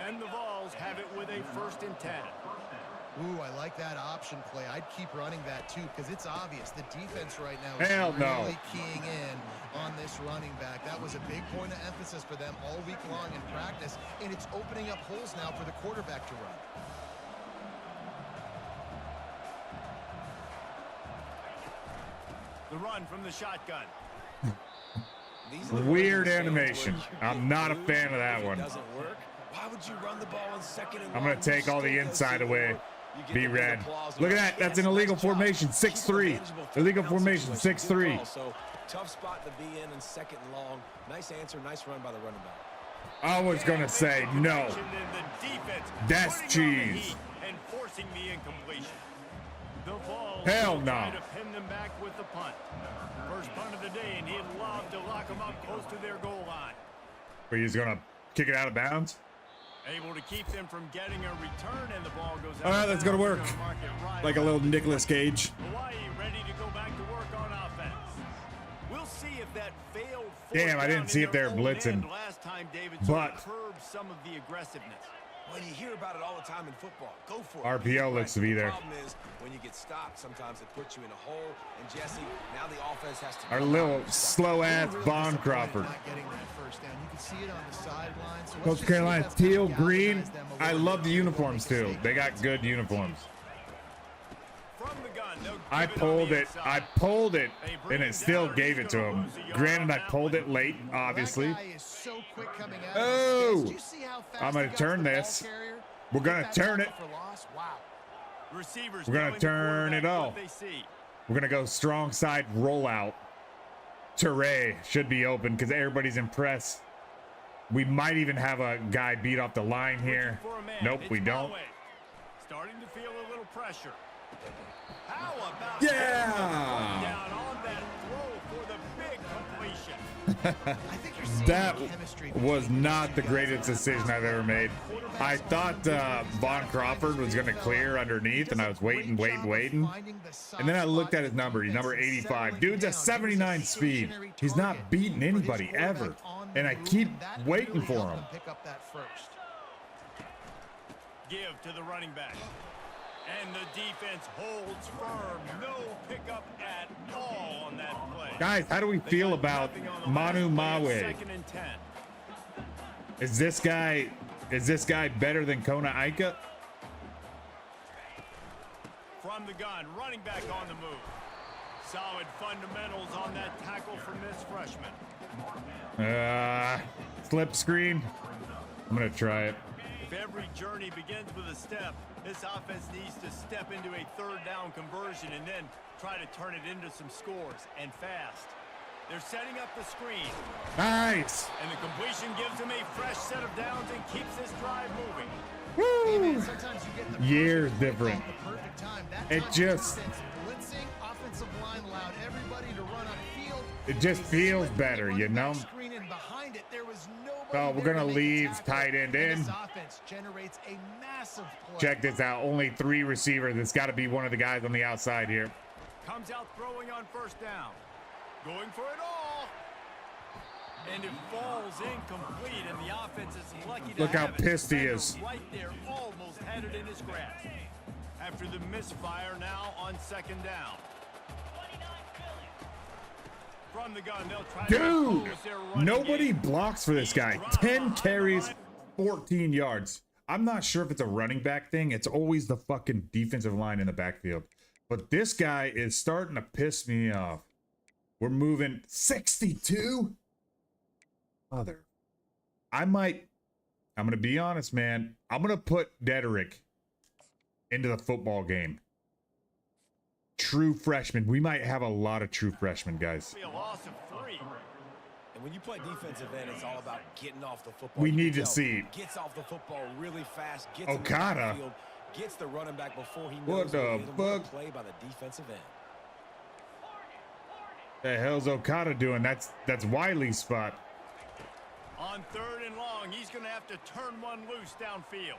And the Vols have it with a 1st and 10. Ooh, I like that option play. I'd keep running that too, because it's obvious the defense right now is Hell no. really keying in on this running back. That was a big point of emphasis for them all week long in practice, and it's opening up holes now for the quarterback to run. The run from the shotgun. These are the weird plays animation. where you I'm get not a booed fan of if that it one. doesn't work. Why would you run the ball in 2nd and I'm 1? going to take all the Still inside goes away. forward. You get Be the big red. applause. Look at that. That's an Yes, illegal nice job. formation. Keep it 6-3. manageable Illegal third down formation. situation. 6-3. Good call. So tough spot to be in 2nd and long. Nice answer. Nice run by the running back. I was going to say no. And the defense That's putting on the cheese. heat and forcing the incompletion. The Vols Hell will no. try to pin them back with the punt. First punt of the day, and he'd love to lock them up close to their goal line. But he's going to kick it out of bounds. Able to keep them from getting a return, and the ball goes out. All right, of that's gonna bounds. work. Gonna mark it right Like a on little the Nicolas play. Cage. Hawaii ready to go back to work on offense. We'll see if that failed. Damn, I didn't see if they were blitzing. Last time, David, But- curbed some of the aggressiveness. When you hear about it all the time in football, go for it. RPO looks to be there. The problem is when you get stopped, sometimes it puts you in a hole. And Jesse, now the offense has to. Our come little out and stop. slow-ass Really Von disappointed Crawford. not getting that first down. You can see it on the sideline. So let's Coach just see if Carolina, that's gonna teal, galvanize green. them a I little love bit the before uniforms they make a too. statement. They got good uniforms. From the gun, they'll I give on pulled the it. inside. I pulled it, They bring and him it still down. gave He's it to gonna him. lose a yard Granted, on I that pulled one. it late, obviously. That guy is so quick coming out of Oh! his stance. Do you see how fast I'm gonna he got to turn the ball this. carrier? We're gonna Get that turn tackle it. for loss? Wow. Receivers We're gonna telling the turn it quarterback all. what they see. We're gonna go strong side rollout. Teray should be open because everybody's impressed. We might even have a guy beat off the line here. Looking for a man. Nope, It's we don't. Maui. Starting to feel a little pressure. How about Yeah! down on that throw for the big completion? I think you're seeing That the chemistry was between not these the two greatest guys. decision I've ever made. I thought Von Crawford was going to clear underneath, and I was waiting. And then I looked at his number. He's number 85. Dude's a 79 speed. He's not beating anybody ever. And I keep waiting for him. Pick up that first. Give to the running back. And the defense holds firm. No pickup at all on that play. Guys, how do we They feel got about nothing on the Manu last play of Mawe? 2nd and 10. Is this guy better than Kona Aika? From the gun, running back on the move. Solid fundamentals on that tackle from this freshman. Slip screen. I'm gonna try it. If every journey begins with a step, this offense needs to step into a 3rd down conversion and then try to turn it into some scores, and fast. They're setting up the screen, Nice. and the completion gives them a fresh set of downs and keeps this drive moving. Hey, man, Woo. sometimes you get the Years perfect play different. call at the perfect time. That It time just- defense blitzing, offensive line allowed everybody to run upfield. It just They feels slid the better, running you know? back screen, and behind it, there was nobody Oh, we're there gonna to make a leave tackle, tight end and in. This offense generates a massive play. Check this out. Only 3 receivers. It's got to be one of the guys on the outside here. Comes out throwing on 1st down. Going for it all. And it falls incomplete, and the offense is lucky to Look how have it. pissed he Defender is. Right there, almost had it in his grasp. After the misfire, now on 2nd down. From the gun, they'll try to Dude, impose their running nobody game. blocks for this guy. 10 carries, 14 yards. I'm not sure if it's a running back thing. It's always the fucking defensive line in the backfield. But this guy is starting to piss me off. We're moving 62. Mother. I'm going to be honest, man. I'm going to put Dederick into the football game. True freshman. We might have a lot of true freshmen, guys. Be a loss of 3. And when you play defensive end, it's all about getting off the football. We You need can to tell, see. Gets off the football really fast. Gets in the Okada. backfield, gets the running back before he knows What the to hit him with a fuck? play by the defensive end. The hell's Okada doing? That's Wiley's spot. On 3rd and long, he's going to have to turn one loose downfield.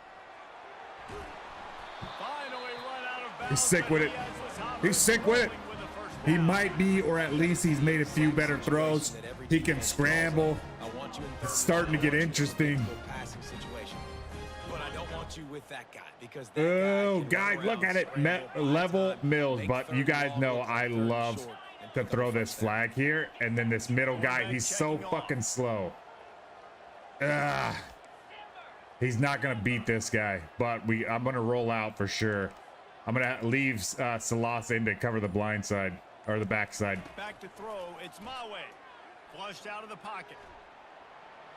Finally run out of bounds, He's sick but with he it. has this offense He's sick with it. rolling with the first He down. might be, or at least he's made a few better throws. He can scramble. I want you in It's third starting to down. get I want you in a interesting. difficult passing situation. But I don't want you with that guy because that Oh, guy can guys, run look around, at it. scramble, buy Level time, Mills, make but third you guys and know long, I third and love short, and to pick up throw a this first down. flag here. And then this middle guy, he's so Checking off. fucking slow. He's not going to beat this guy, but I'm going to roll out for sure. I'm going to leave Salas in to cover the blind side or the backside. Back to throw. It's Maui. Flushed out of the pocket.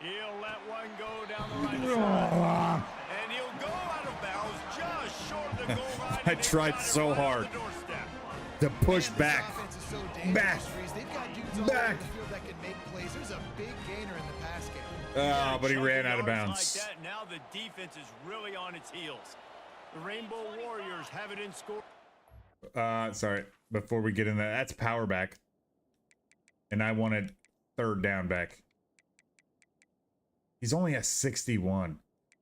He'll let one go down the right side. And he'll go out of bounds just short of the goal line. I and they've tried got it so right on hard the doorstep. to push Man, this back. offense is so dangerous, Back. Reese. They've got dudes all Back. over the field that can make plays. There's a big gainer in the pass game. Oh, but he Chunky ran out of yards bounds. Like that, now the defense is really on its heels. The Rainbow Warriors have it in score. Sorry, before we get in that, that's power back. And I wanted third down back. He's only at 61.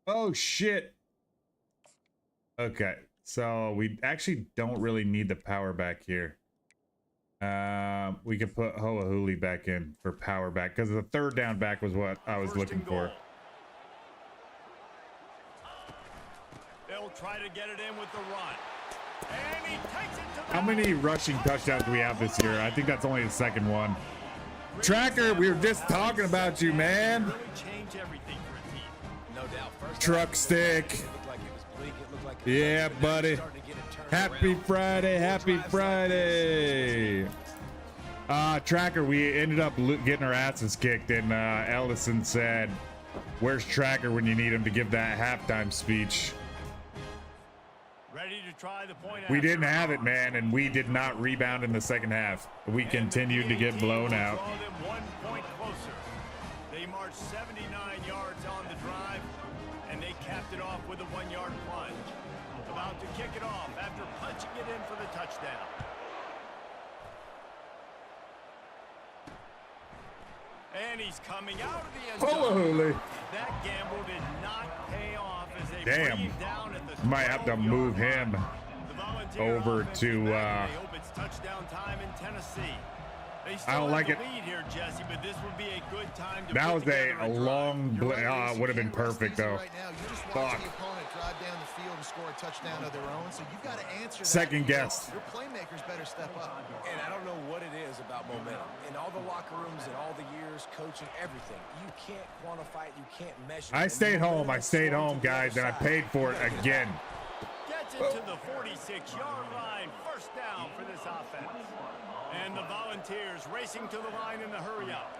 Oh, shit. Okay, so we actually don't really need the power back here. We could put Hoahuli back in for power back because the third down back was what I was First looking and goal. for. They'll try to get it in with the run. And he takes it to the How many rushing touchdowns do we have this year? I think that's only the second one. Tracker, we were just talking about you, man. Really change everything for a team. No doubt. First Truck down, stick. It looked like it was bleak. It looked like it was Yeah, over, but now buddy. you're starting to get it turned Happy around. Friday, happy Drives like this. Friday. Tracker, we ended up getting our asses kicked, and Ellison said, "Where's Tracker when you need him to give that halftime speech?" Ready to try the point We after. didn't have it, man, and we did not rebound in the second half. We continued to get blown out. Draw them 1 point closer. They marched 79 yards on the drive, and they capped it off with a 1-yard plunge. About to kick it off after punching it in for the touchdown. And he's coming out of the end zone. Holy. That gamble did not pay off as they Damn. bring him down at the Might have to 12-yard move line. him The Volunteer over offense to, is back, and they hope it's touchdown time in Tennessee. They still I don't have like the it. lead here, Jesse, but this would be a good time to That put was together a drive. long You're right, Reese. You would have been can't rest perfect easy though. Right now. You just watch Fuck. the opponent drive down the field and score a touchdown of their own, so you've got to answer that. Second guess. Your playmakers better step up. And I don't know what it is about momentum. In all the locker rooms and all the years coaching everything, you can't quantify it, you can't measure it. I And stayed home. I momentum is stayed slowing home, to the guys, other and I side. paid for it You gotta again. Gets it to the 46-yard line. First down for this offense. And the Volunteers racing to the line in the hurry up.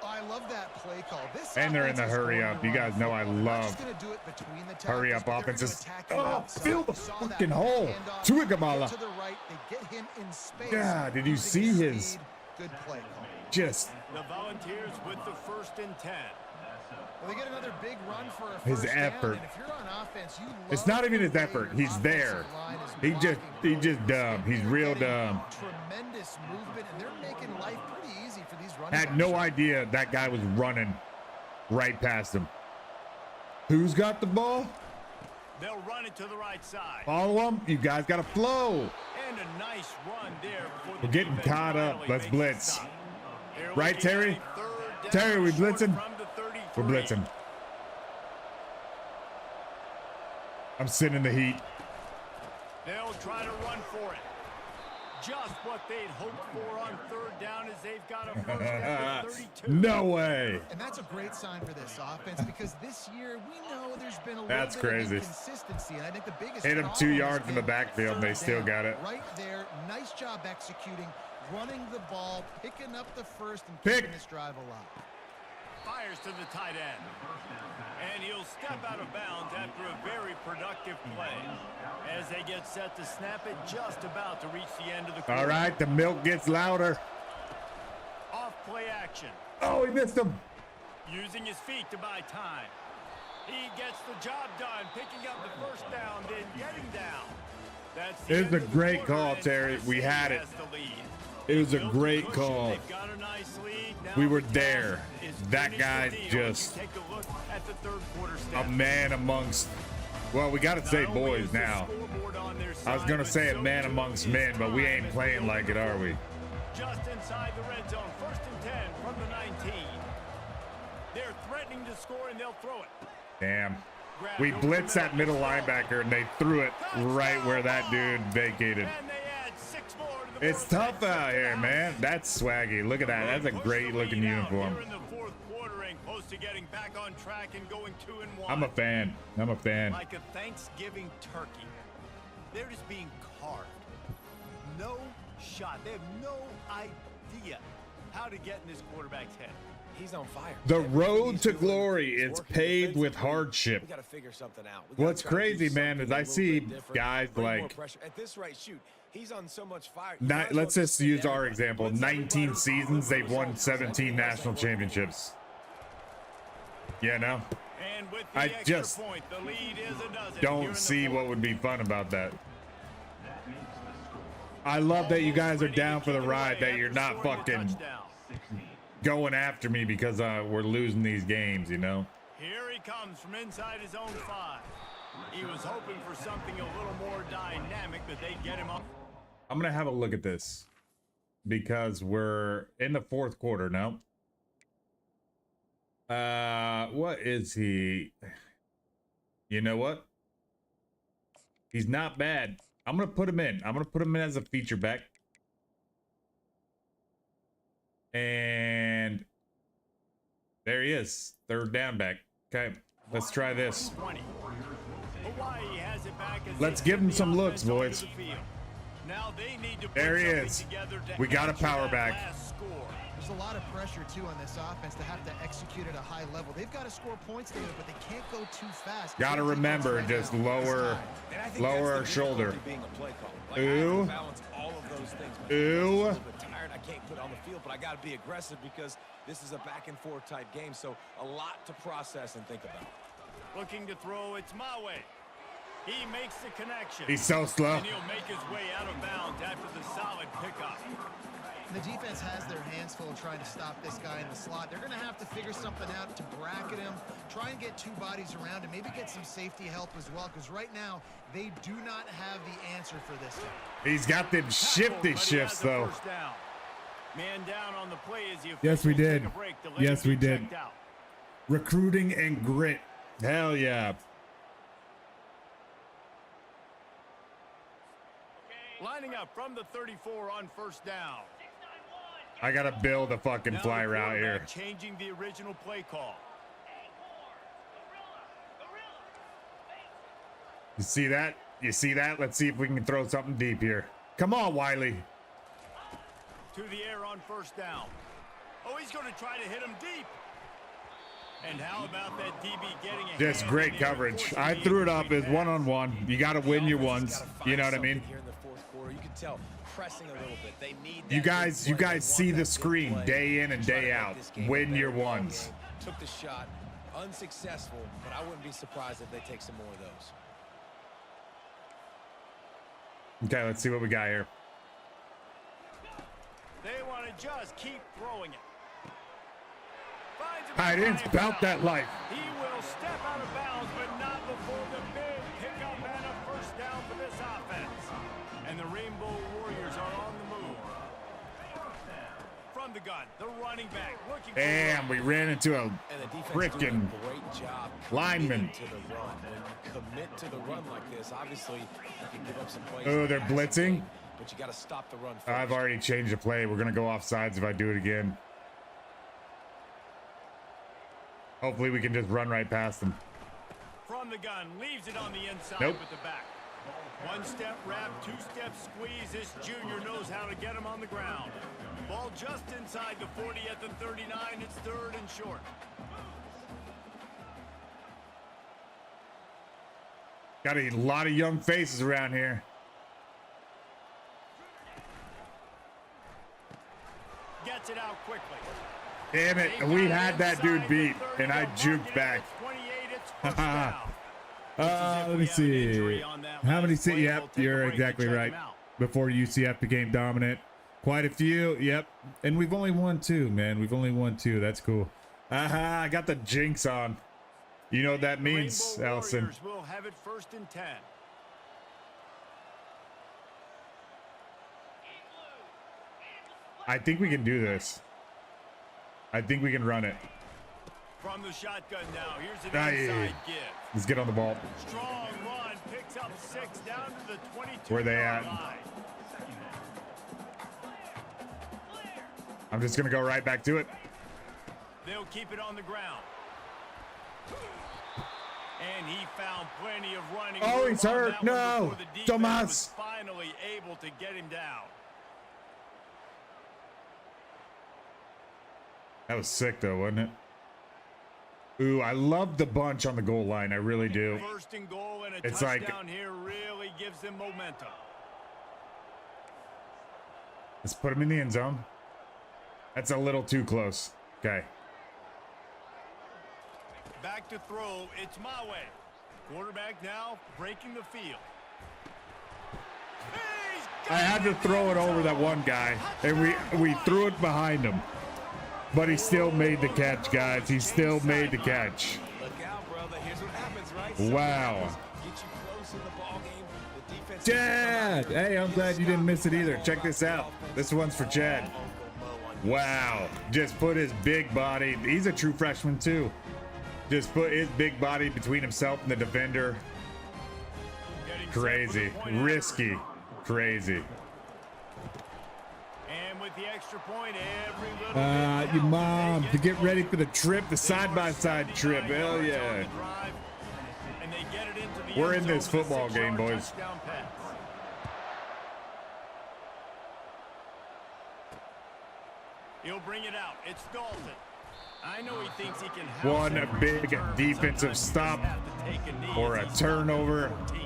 I love that play call. This And they're in the offense is hurry going up. to You run guys know I football. They're not love just gonna do it between the hurry tackles, up but they're gonna offenses. attack you Oh, outside. fill the You saw that fucking hole. handoff, Tuigamala. get to the right, they get him in space. Yeah, did you using see his- speed. Good play call. Just The Volunteers with the 1st and 10. Well, they get another big run for a His first down, effort. and if you're on offense, you It's love not even the his way effort. your He's there. offensive line is He's blocking just for dumb. He's They're real getting dumb. Tremendous movement, and they're making life pretty easy for these running Had backs. no idea that guy was running right past him. Who's got the ball? They'll run it to the right side. Follow him. You guys got to flow. And a nice run there before the We're getting defense caught up. finally Let's makes a blitz. stop. They're Right, looking at Terry? a third down Terry, we short blitzing? from the 33. We're blitzing. I'm sitting in the heat. They'll try to run for it. Just what they'd hoped for on third down as they've got a first down at 32. No way. And that's a great sign for this offense because this year we know there's been a little That's bit crazy. of inconsistency, and I think the biggest Hit 'em problem 2 has yards in the been backfield, and they third still down. got it. Right there, nice job executing, running the ball, picking up the first, and Pick. keeping this drive alive. Fires to the tight end. And he'll step out of bounds after a very productive play. As they get set to snap it, just about to reach the end of the quarter. All right, the milk gets louder. Off play action. Oh, he missed him. Using his feet to buy time. He gets the job done, picking up the first down, then getting down. That's the It end was a of the great quarter, call, and Terry. We Tennessee had it. has the lead. It was a Built great cushion. call. They've got a nice lead. Now We were the task there. is That finish guy the deal. just Take a look at the third quarter A stats. man amongst Well, we gotta say Not only boys is the now. scoreboard on their I was side, gonna but say a so man too amongst is men, but we ain't time playing and like it, are we? just inside the red zone, 1st and 10 from the 19. They're threatening to score and they'll throw it. Damn. We blitzed that middle linebacker and they threw it right where that dude vacated. And they add 6 more to the It's board. tough out here, man. That's swaggy. Look at that. That's a Push great the looking lead out uniform. here in the 4th quarter and close to getting back on track and going 2-1. I'm a fan. I'm a fan. Like a Thanksgiving turkey. They're just being carved. No shot. They have no idea how to get in this quarterback's head. He's on fire. The Everything road he's to doing glory is is working paved with defensively. hardship. We got to figure something out. We gotta What's try to do crazy, man, something is I a little see bit different, guys bring more like pressure. At this rate, shoot, he's on so much fire. You might Not, as well let's just send use our everybody. example. Blitz 19 everybody. seasons, they've won 17 national championships. Yeah, no, And with the I extra just point, the lead is a dozen here in don't the see 4th. what would be fun about that. I love that you guys are down for the ride, that you're not fucking going after me because we're losing these games, you know? Here he comes from inside his own 5. He was hoping for something a little more dynamic, but they get him up. I'm going to have a look at this because we're in the 4th quarter now. What is he? You know what? He's not bad. I'm going to put him in. I'm going to put him in as a feature back. And there he is. 3rd down back. Okay, let's try this. 20. Hawaii has it back as Let's they give him send some the looks, offense onto boys. the field. Now they need to put There he something is. together to We got a answer power that back. last score. There's a lot of pressure, too, on this offense to have to execute at a high level. They've got to score points together, but they can't go too fast. Gotta Their defense remember, right just now is lower, tied. And I think lower that's our the shoulder. difficulty being a play call. Like, I Ooh. have to balance all of those things. My Ooh. defense is a little bit tired. I can't put it on the field, but I got to be aggressive because this is a back and forth type game. So a lot to process and think about. Looking to throw, it's Maui. He makes the connection. He's so slow. And he'll make his way out of bounds after the solid pickup. The defense has their hands full trying to stop this guy in the slot. They're going to have to figure something out to bracket him, try and get 2 bodies around him, maybe get some safety help as well, because right now they do not have the answer for this guy. He's got them shifty But he shifts, has the though. first down. Man down on the play as the Yes, we officials did. take a break to let Yes, him we get did. checked out. Recruiting and grit. Hell yeah. Lining up from the 34 on 1st down. I gotta build a fucking Now fly the route here. quarterback changing the original play call. You see that? You see that? Let's see if we can throw something deep here. Come on, Wiley. To the air on 1st down. Oh, he's going to try to hit him deep. And how about that DB getting a Just hand great in there, coverage. forcing I the threw it up incomplete as pass. one-on-one. You gotta win your The ones. offense has gotta find You know what I mean? something here in the 4th quarter. You can tell pressing a little bit. They need You that guys, big you play. They guys want see that the big screen play day in to and try to day make out. this game a Win better your ball ones. game. Took the shot, unsuccessful, but I wouldn't be surprised if they take some more of those. Okay, let's see what we got here. They want to just keep throwing it. Finds him Tight ends behind bout the that life. He will step out of bounds, but not before the big pickup and a 1st down for this offense. And the Rainbow Warriors are on the move. From the gun, the running back looking for Damn, we ran into a And the defense Frickin' doing a great job lineman. committing to the run. When you commit to the run like this, obviously you can give up some plays. Oh, in the they're passing blitzing? game, but you got to stop the run first. I've already changed the play. We're gonna go off sides if I do it again. Hopefully we can just run right past them. from the gun, leaves it on the inside Nope. with the back. 1-step wrap, 2-step squeeze. This junior knows how to get him on the ground. Ball just inside the 40 at the 39. It's 3rd and short. Got a lot of young faces around here. Gets it out quickly. Damn it, They we got had that dude inside beat, the 30, and I they'll mark juked it back. at 28. It's 1st down. Let me see. How many see? Yep, you're exactly right. Before UCF became dominant, quite a few. Yep, and we've only won 2, man. We've only won 2. That's cool. I got the jinx on. You know what that means, Rainbow Allison. Warriors will have it 1st and 10. I think we can do this. I think we can run it. From the shotgun now, here's an Aye. inside give. Let's get on the ball. Strong run, picks up 6 down to the 22. Where they at? line. I'm just gonna go right back to it. They'll keep it on the ground. And he found plenty of running. Oh, room he's on hurt. that one No. before the defense Tomas. was finally able to get him down. That was sick though, wasn't it? Ooh, I love the bunch on the goal line. I really do. 1st and goal and a It's like- touchdown here really gives them momentum. Let's put him in the end zone. That's a little too close. Okay. Back to throw, it's Mawe. Quarterback now breaking the field. He's got I had to throw it over that one guy, and we threw it behind him. But he still made the catch, guys. He still made the catch. Look out, brother. Here's what happens, right? Wow. Get you close in the ball game. The defense. Chad! Hey, I'm glad you didn't miss it either. Check this out. This one's for Chad. Wow. Just put his big body. He's a true freshman, too. Just put his big body between himself and the defender. getting set for the Crazy. point. Risky. Crazy. And with the extra point, every little bit Your helps. mom, They to get going. ready for the trip, the side-by-side trip. 79 Hell yards on yeah. the drive, and they get it into the We're end in this zone with a football game, 6-yard boys. touchdown pass. He'll bring it out. It's Dalton. I know he thinks he can house One every big return, but defensive sometimes you stop just have to take a knee or as a he's turnover. 14.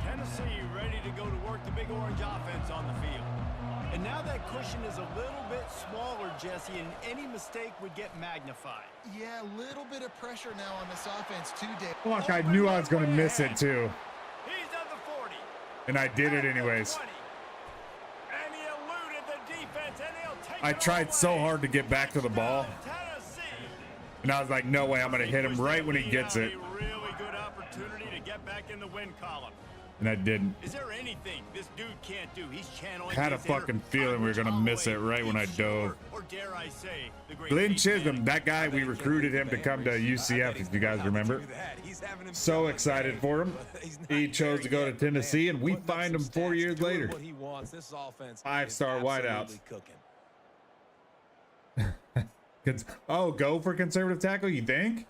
Tennessee ready to go to work the Big Orange offense on the field. And now that cushion is a little bit smaller, Jesse, and any mistake would get magnified. Yeah, a little bit of pressure now on this offense too, Dave. Fuck, I knew I was going to miss it, too. He's at the 40. And I did it at the anyways. 20. And he eluded the defense, and he'll take I it tried all so away. hard to get back to the ball. Tennessee. And I was like, no way, I'm going to hit him Pushed right that when he lead gets out, it. A really good opportunity to get back in the win column. And I didn't. Is there anything this dude can't do? He's channeling Had a his inner fucking feeling we were gonna miss it right when I dove. Or dare I say, the great Glenn Pete Chisholm, Manning. that guy, we recruited him to come to UCF, if you guys remember. So excited for him. He chose to go to Tennessee, and we find him 4 years later. 5-star wideout. Oh, go for conservative tackle, you think?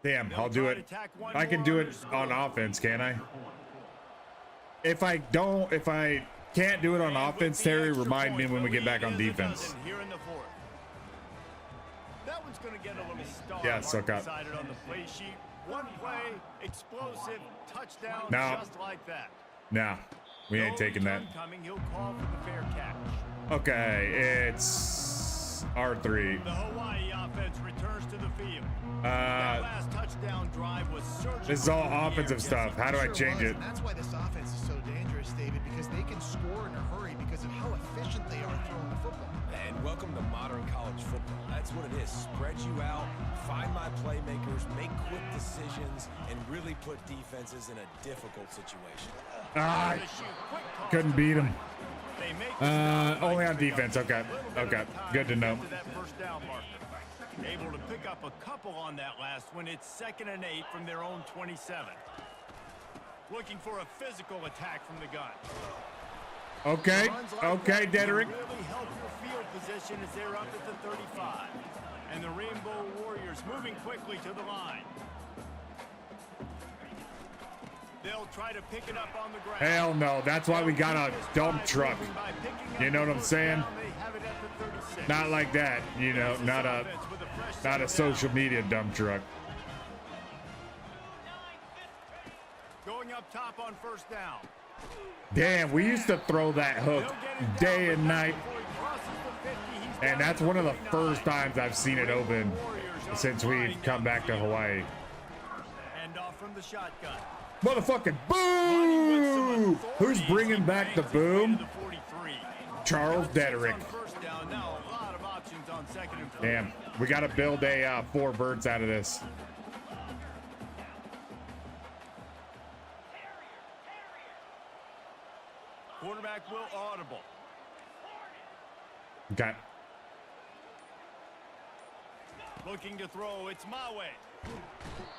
Damn, I'll do it. I can do it on offense, can't I? If I can't do it on offense, Terry, remind me when we get back on defense. Here in the fourth. That one's going to get a little star Yes, mark okay. decided on the play sheet. One play, explosive, touchdown, No. just like that. Nah, we ain't No taking that. return coming, he'll call for the fair catch. Okay, it's R3. The Hawaii offense returns to the field. That last touchdown drive was surgical. This is all through the air. offensive stuff. How do I Sure change was, it? and that's why this offense is so dangerous, David, because they can score in a hurry because of how efficient they are throwing the football. And welcome to modern college football. That's what it is. Spread you out, find my playmakers, make quick decisions, and really put defenses in a difficult situation. Ah, To shoot, quick toss couldn't to beat the him. right. They make the stop by Only on picking up defense. Okay, a little bit of okay, time good to know. get that first down marker. Able to pick up a couple on that last one. It's 2nd and 8 from their own 27. Looking for a physical attack from the gun. Okay, Runs like okay, that Dederick. will really help your field position as they're up at the 35. And the Rainbow Warriors moving quickly to the line. They'll try to pick it up on the ground. Hell no, that's why we got a dump truck. You know what I'm saying? Not like that, you know, not a social media dump truck. Going up top on first down. Damn, we used to throw that hook day and night, and that's one of the first times I've seen it open since we've come back to Hawaii. And off from the shotgun. Motherfucking boom! Who's bringing back the boom? Charles Dederick. second and 4. Damn, we got to build a 4 birds out of this. Quarterback will audible. Okay. Looking to throw. It's my way.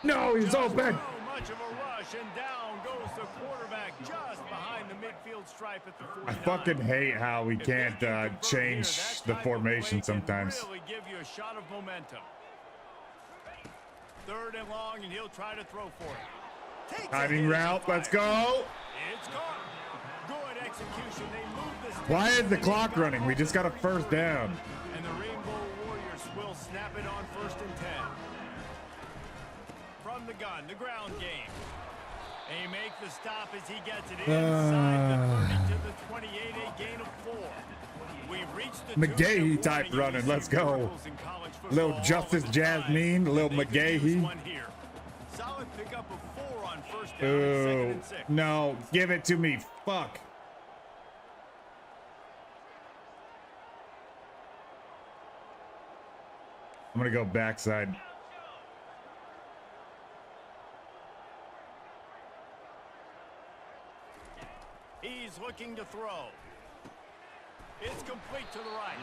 No, he's open. So much of a rush, and down goes the quarterback just behind the midfield stripe at the 49. I fucking hate how we can't change the formation sometimes. Really give you a shot of momentum. 3rd and long, and he'll try to throw for it. Takes Hiding route. Let's go. It's caught. Good execution. They move this. Why is the clock running? We just got a 1st down. And the Rainbow Warriors will snap it on 1st and 10. From the gun, the ground game. They make the stop as he gets it inside the 30 to the 28, a gain of 4. We've reached the McGahee type running. Let's go. Little Justice Jasmine, little McGahee. Solid pickup of 4 on 1st down and 2nd Ooh, and 6. no, give it to me. Fuck. I'm gonna go backside. He's looking to throw. It's complete to the right.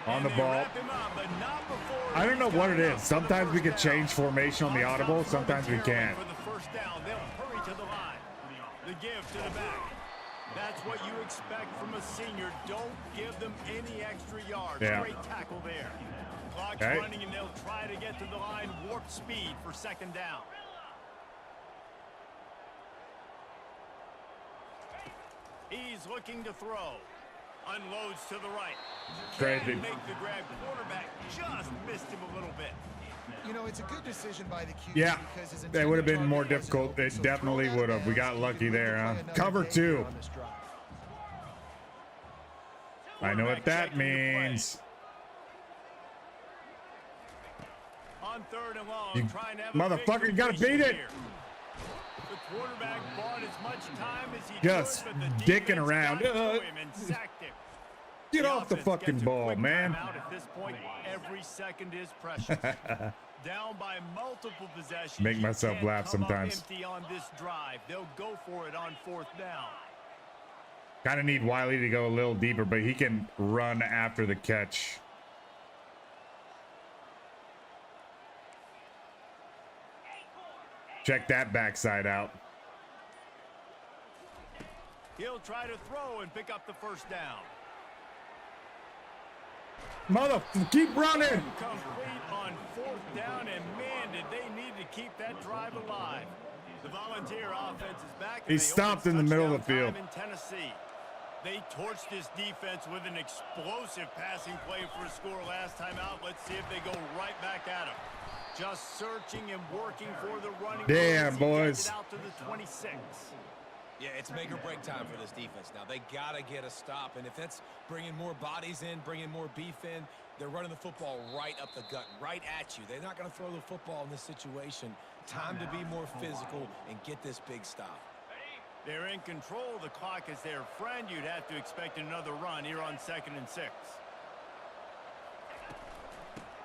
On the And they ball. wrap him up, but not before I don't know he's what got it enough is. for the Sometimes we first can down. change formation on the audible. Sometimes we can't. For the 1st down, they'll hurry to the line. The give to the back. That's what you expect from a senior. Don't give them any extra yards. Yeah. Great tackle there. Clock's Okay. running, and they'll try to get to the line. Warp speed for 2nd down. He's looking to throw. Unloads to the right. Crazy. Can't make the grab. Quarterback just missed him a little bit. You know, it's a good decision by the QB. Yeah, because his that would have been intended more target wasn't difficult. open, It so definitely throw that would have. We pass, got and lucky you there, can huh? play another Cover game 2. on this drive. I know what that Quarterback checking the play. means. On 3rd and long, You trying to have a motherfucker, big you gotta completion beat it. here. The quarterback bought as much time as he Just could, but the dicking defense around. got to him and sacked him. Get off the offense fucking gets a ball, quick man. timeout. At this point, every second is precious. Down by multiple possessions. Make You myself can't laugh come up sometimes. empty on this drive. They'll go for it on 4th down. Kind of need Wiley to go a little deeper, but he can run after the catch. Check that backside out. He'll try to throw and pick up the 1st down. Keep running. Complete on 4th down, and man, did they need to keep that drive alive. The Volunteer offense is back. and He they stopped open in the middle of touchdown the field. time in Tennessee. They torched this defense with an explosive passing play for a score last time out. Let's see if they go right back at him. Just searching and working for the running. Damn, He boys. gets it out to the 26. Yeah, it's make or break time for this defense now. They got to get a stop, and if that's bringing more bodies in, bringing more beef in, they're running the football right up the gut, right at you. They're not going to throw the football in this situation. Time to be more physical and get this big stop. They're in control. The clock is their friend. You'd have to expect another run here on 2nd and 6.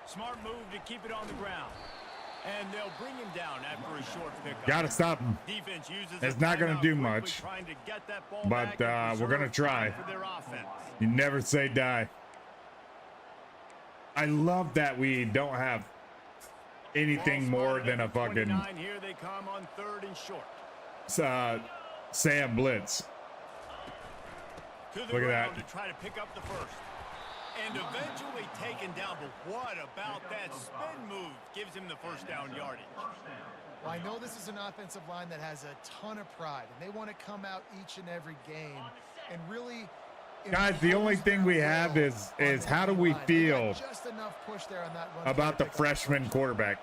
Smart move to keep it on the ground. And they'll bring him down after a short pickup. Gotta stop him. Defense uses It's a not gonna timeout do quickly, much. trying to get that ball But, back and we're gonna preserve try. time for their offense. You never say die. I love that we don't have anything Ball more spotted than a at the fucking 29. Here they come on 3rd and short. Sam Blitz. To the Look at ground that. to try to pick up the 1st. And eventually taken down, but what about that spin move? Gives him the 1st down yardage. Well, I know this is an offensive line that has a ton of pride, and they want to come out each and every game and really. Guys, the only thing we have is how do we feel just enough push there on that run about the play. freshman quarterback?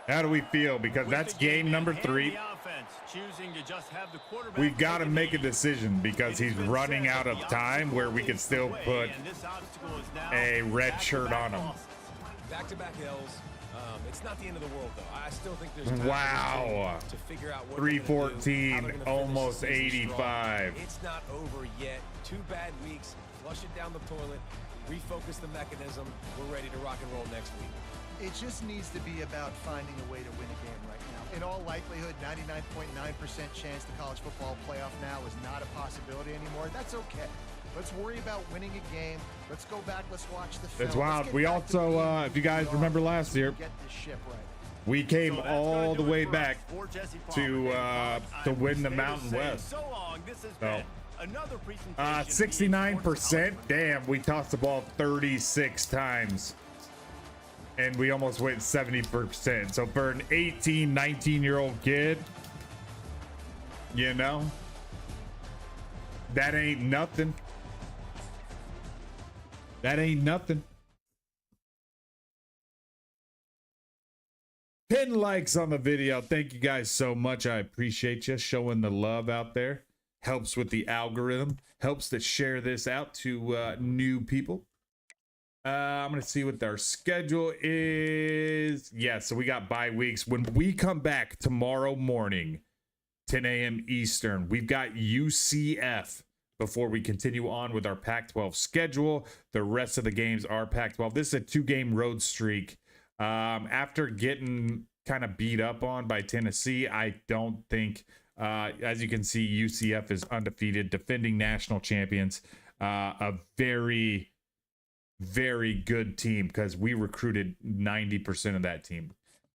How do we feel? Because that's game number 3. The offense choosing to just have the quarterback We've got to take a make a knee. decision because he's running out of time where we can still put And this obstacle is now a red shirt back-to-back on him. losses. Back-to-back L's, It's not the end of the world, though. I still think there's time Wow. to figure out what 314, almost 85. It's not over yet. 2 bad weeks. Flush it down the toilet. Refocus the mechanism. We're ready to rock and roll next week. It just needs to be about finding a way to win a game right now. In all likelihood, 99.9% chance the college football playoff now is not a possibility anymore. That's okay. Let's worry about winning a game. Let's go back. Let's watch the film. It's wild. We also, if you guys remember last year, get this ship right. we came So that's all gonna the do it way for back us. For Jesse to Palmer, win the I'm Mountain saying West. So long. This has So, been another presentation. 69%. Damn, we tossed the ball 36 times. And we almost went 70%. So for an 18, 19-year-old kid, you know, that ain't nothing. That ain't nothing. 10 likes on the video. Thank you guys so much. I appreciate you showing the love out there. Helps with the algorithm. Helps to share this out to new people. I'm going to see what our schedule is. Yeah, so we got bye weeks. When we come back tomorrow morning, 10 a.m. Eastern, we've got UCF before we continue on with our Pac-12 schedule. The rest of the games are Pac-12. This is a 2-game road streak. After getting kind of beat up on by Tennessee, I don't think, as you can see, UCF is undefeated, defending national champions, a very, very good team because we recruited 90% of that team.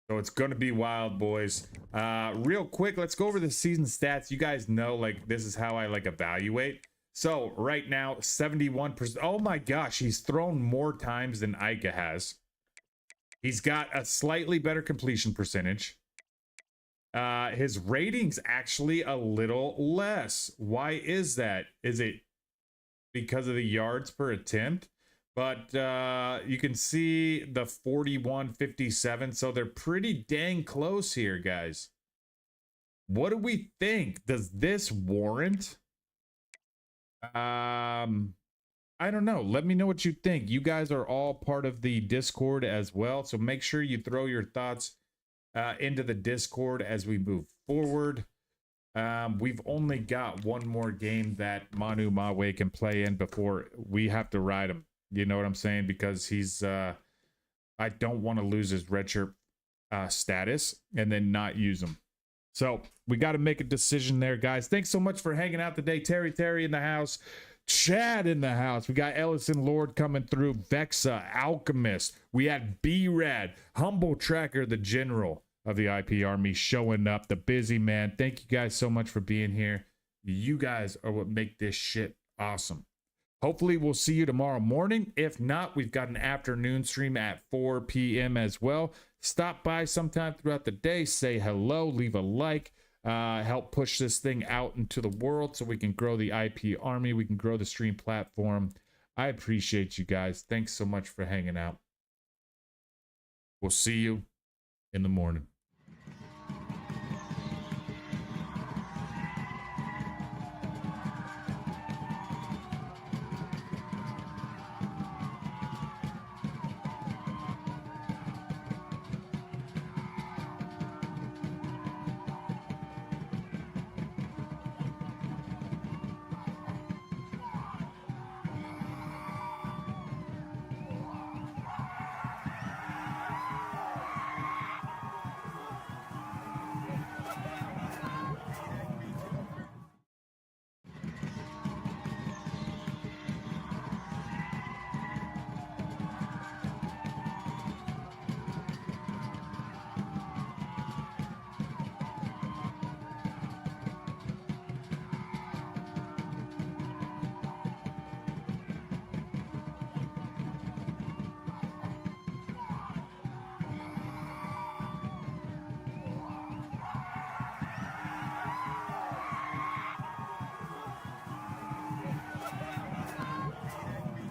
So it's going to be wild, boys. Real quick, let's go over the season stats. You guys know, like, this is how I like evaluate. So right now, 71%. Oh my gosh, he's thrown more times than Ika has. He's got a slightly better completion percentage. His rating's actually a little less. Why is that? Is it because of the yards per attempt? But you can see the 41-57. So they're pretty dang close here, guys. What do we think? Does this warrant? I don't know. Let me know what you think. You guys are all part of the Discord as well. So make sure you throw your thoughts into the Discord as we move forward. We've only got one more game that Manu Mawe can play in before we have to ride him. You know what I'm saying? Because he's, I don't want to lose his redshirt status and then not use him. So we got to make a decision there, guys. Thanks so much for hanging out today. Terry in the house. Chad in the house. We got Ellison Lord coming through. Vexa, Alchemist. We had B-Rad, Humble Tracker, the general of the IP Army, showing up. The busy man. Thank you guys so much for being here. You guys are what make this shit awesome. Hopefully we'll see you tomorrow morning. If not, we've got an afternoon stream at 4 p.m. as well. Stop by sometime throughout the day. Say hello. Leave a like. Help push this thing out into the world so we can grow the IP Army. We can grow the stream platform. I appreciate you guys. Thanks so much for hanging out. We'll see you in the morning.